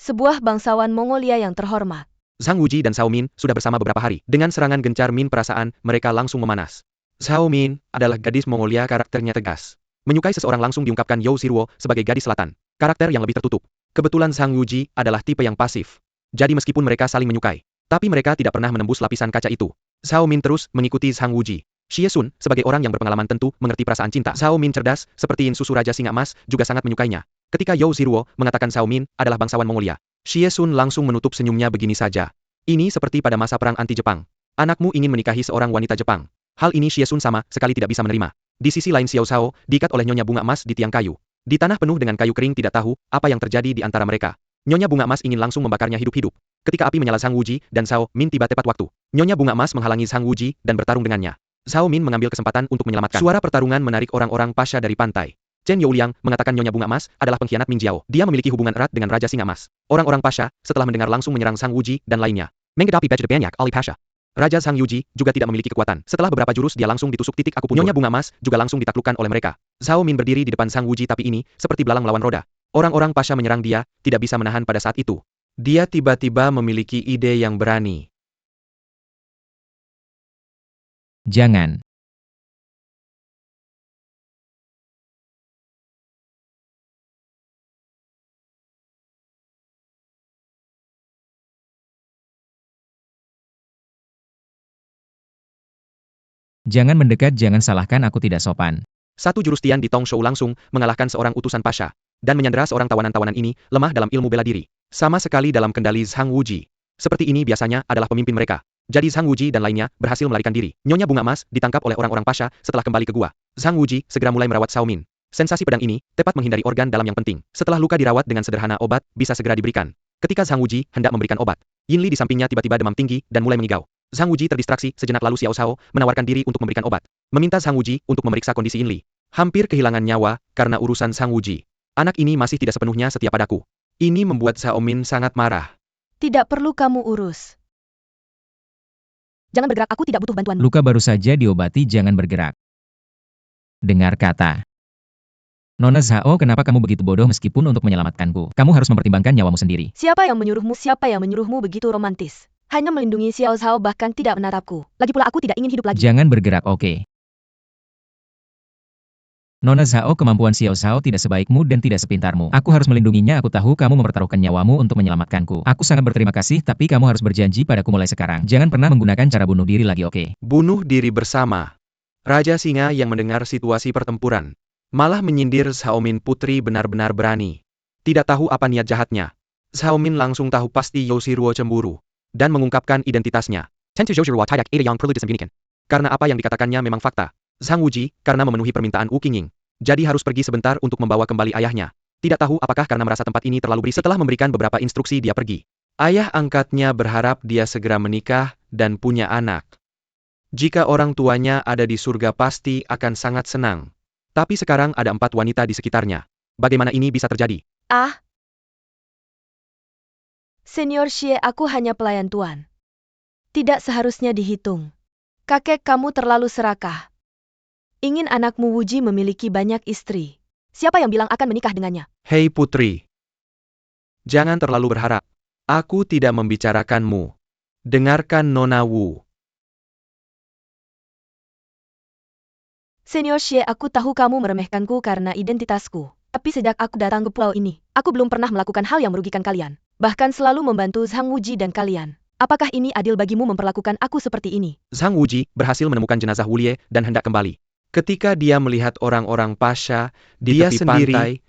Sebuah bangsawan Mongolia yang terhormat. Zhang Wuji dan Zhao Min sudah bersama beberapa hari. Dengan serangan gencar Min perasaan, mereka langsung memanas. Zhao Min adalah gadis Mongolia karakternya tegas. Menyukai seseorang langsung diungkapkan Yao Ziruo sebagai gadis selatan. Karakter yang lebih tertutup. Kebetulan Zhang Yuji adalah tipe yang pasif. Jadi meskipun mereka saling menyukai, tapi mereka tidak pernah menembus lapisan kaca itu. Zhao Min terus mengikuti Zhang Yuji. Xie Sun, sebagai orang yang berpengalaman tentu mengerti perasaan cinta. Zhao Min cerdas, seperti Yin Susu Raja Singa Emas, juga sangat menyukainya. Ketika Yao Ziruo mengatakan Zhao Min adalah bangsawan Mongolia, Xie Sun langsung menutup senyumnya begini saja. Ini seperti pada masa perang anti-Jepang. Anakmu ingin menikahi seorang wanita Jepang. Hal ini Xie Sun sama sekali tidak bisa menerima. Di sisi lain Xiao Zhao diikat oleh Nyonya Bunga Emas di tiang kayu. Di tanah penuh dengan kayu kering tidak tahu apa yang terjadi di antara mereka. Nyonya Bunga Emas ingin langsung membakarnya hidup-hidup. Ketika api menyala Zhang Wuji dan Zhao Min tiba tepat waktu. Nyonya Bunga Emas menghalangi Zhang Wuji dan bertarung dengannya. Zhao Min mengambil kesempatan untuk menyelamatkan. Suara pertarungan menarik orang-orang pasha dari pantai. Chen Youliang mengatakan Nyonya Bunga Emas adalah pengkhianat Ming Jiao. Dia memiliki hubungan erat dengan Raja Singa Emas. Orang-orang pasha setelah mendengar langsung menyerang Zhang Wuji dan lainnya. Menghadapi Pej Banyak Ali Pasha. Raja Zhang Yuji juga tidak memiliki kekuatan. Setelah beberapa jurus dia langsung ditusuk titik akupuntur. Nyonya Bunga Emas juga langsung ditaklukkan oleh mereka. Zhao Min berdiri di depan Zhang Wuji tapi ini seperti belalang melawan roda. Orang-orang pasha menyerang dia, tidak bisa menahan pada saat itu. Dia tiba-tiba memiliki ide yang berani. Jangan. Jangan mendekat, jangan salahkan aku tidak sopan. Satu jurus Tian di Tong Shou langsung mengalahkan seorang utusan pasha. Dan menyandera seorang tawanan-tawanan ini lemah dalam ilmu bela diri. Sama sekali dalam kendali Zhang Wuji. Seperti ini biasanya adalah pemimpin mereka. Jadi Zhang Wuji dan lainnya berhasil melarikan diri. Nyonya Bunga Emas ditangkap oleh orang-orang pasha setelah kembali ke gua. Zhang Wuji segera mulai merawat Zhao Min. Sensasi pedang ini tepat menghindari organ dalam yang penting. Setelah luka dirawat dengan sederhana, obat bisa segera diberikan. Ketika Zhang Wuji hendak memberikan obat, Yin Li di sampingnya tiba-tiba demam tinggi dan mulai mengigau. Zhang Wuji terdistraksi sejenak lalu Xiao Zhao menawarkan diri untuk memberikan obat. Meminta Zhang Wuji untuk memeriksa kondisi Yin Li. Hampir kehilangan nyawa karena urusan Zhang Wuji. Anak ini masih tidak sepenuhnya setia padaku. Ini membuat Zhao Min sangat marah. Tidak perlu kamu urus. Jangan bergerak, aku tidak butuh bantuanmu. Luka baru saja diobati, jangan bergerak. Dengar kata. Nona Zhao, kenapa kamu begitu bodoh meskipun untuk menyelamatkanku? Kamu harus mempertimbangkan nyawamu sendiri. Siapa yang menyuruhmu? Siapa yang menyuruhmu begitu romantis? Hanya melindungi Xiao Zhao bahkan tidak menatapku. Lagi pula aku tidak ingin hidup lagi. Jangan bergerak, oke? Nona Zhao, kemampuan Xiao Zhao tidak sebaikmu dan tidak sepintarmu. Aku harus melindunginya, aku tahu kamu mempertaruhkan nyawamu untuk menyelamatkanku. Aku sangat berterima kasih, tapi kamu harus berjanji padaku mulai sekarang. Jangan pernah menggunakan cara bunuh diri lagi, oke? Bunuh diri bersama. Raja Singa yang mendengar situasi pertempuran malah menyindir Zhao Min putri benar-benar berani. Tidak tahu apa niat jahatnya. Zhao Min langsung tahu pasti Yao Ziruo cemburu dan mengungkapkan identitasnya. Karena apa yang dikatakannya memang fakta. Zhang Wuji karena memenuhi permintaan Wu Qingying. Jadi harus pergi sebentar untuk membawa kembali ayahnya. Tidak tahu apakah karena merasa tempat ini terlalu berisik. Setelah memberikan beberapa instruksi dia pergi. Ayah angkatnya berharap dia segera menikah dan punya anak. Jika orang tuanya ada di surga pasti akan sangat senang. Tapi sekarang ada 4 wanita di sekitarnya. Bagaimana ini bisa terjadi? Ah. Senior Xie, aku hanya pelayan tuan. Tidak seharusnya dihitung. Kakek kamu terlalu serakah. Ingin anakmu Wuji memiliki banyak istri. Siapa yang bilang akan menikah dengannya? Hei putri. Jangan terlalu berharap. Aku tidak membicarakanmu. Dengarkan Nona Wu. Senior Xie, aku tahu kamu meremehkanku karena identitasku. Tapi sejak aku datang ke pulau ini, aku belum pernah melakukan hal yang merugikan kalian. Bahkan selalu membantu Zhang Wuji dan kalian. Apakah ini adil bagimu memperlakukan aku seperti ini? Zhang Wuji berhasil menemukan jenazah Wulie dan hendak kembali. Ketika dia melihat orang-orang pasha di tepi pantai,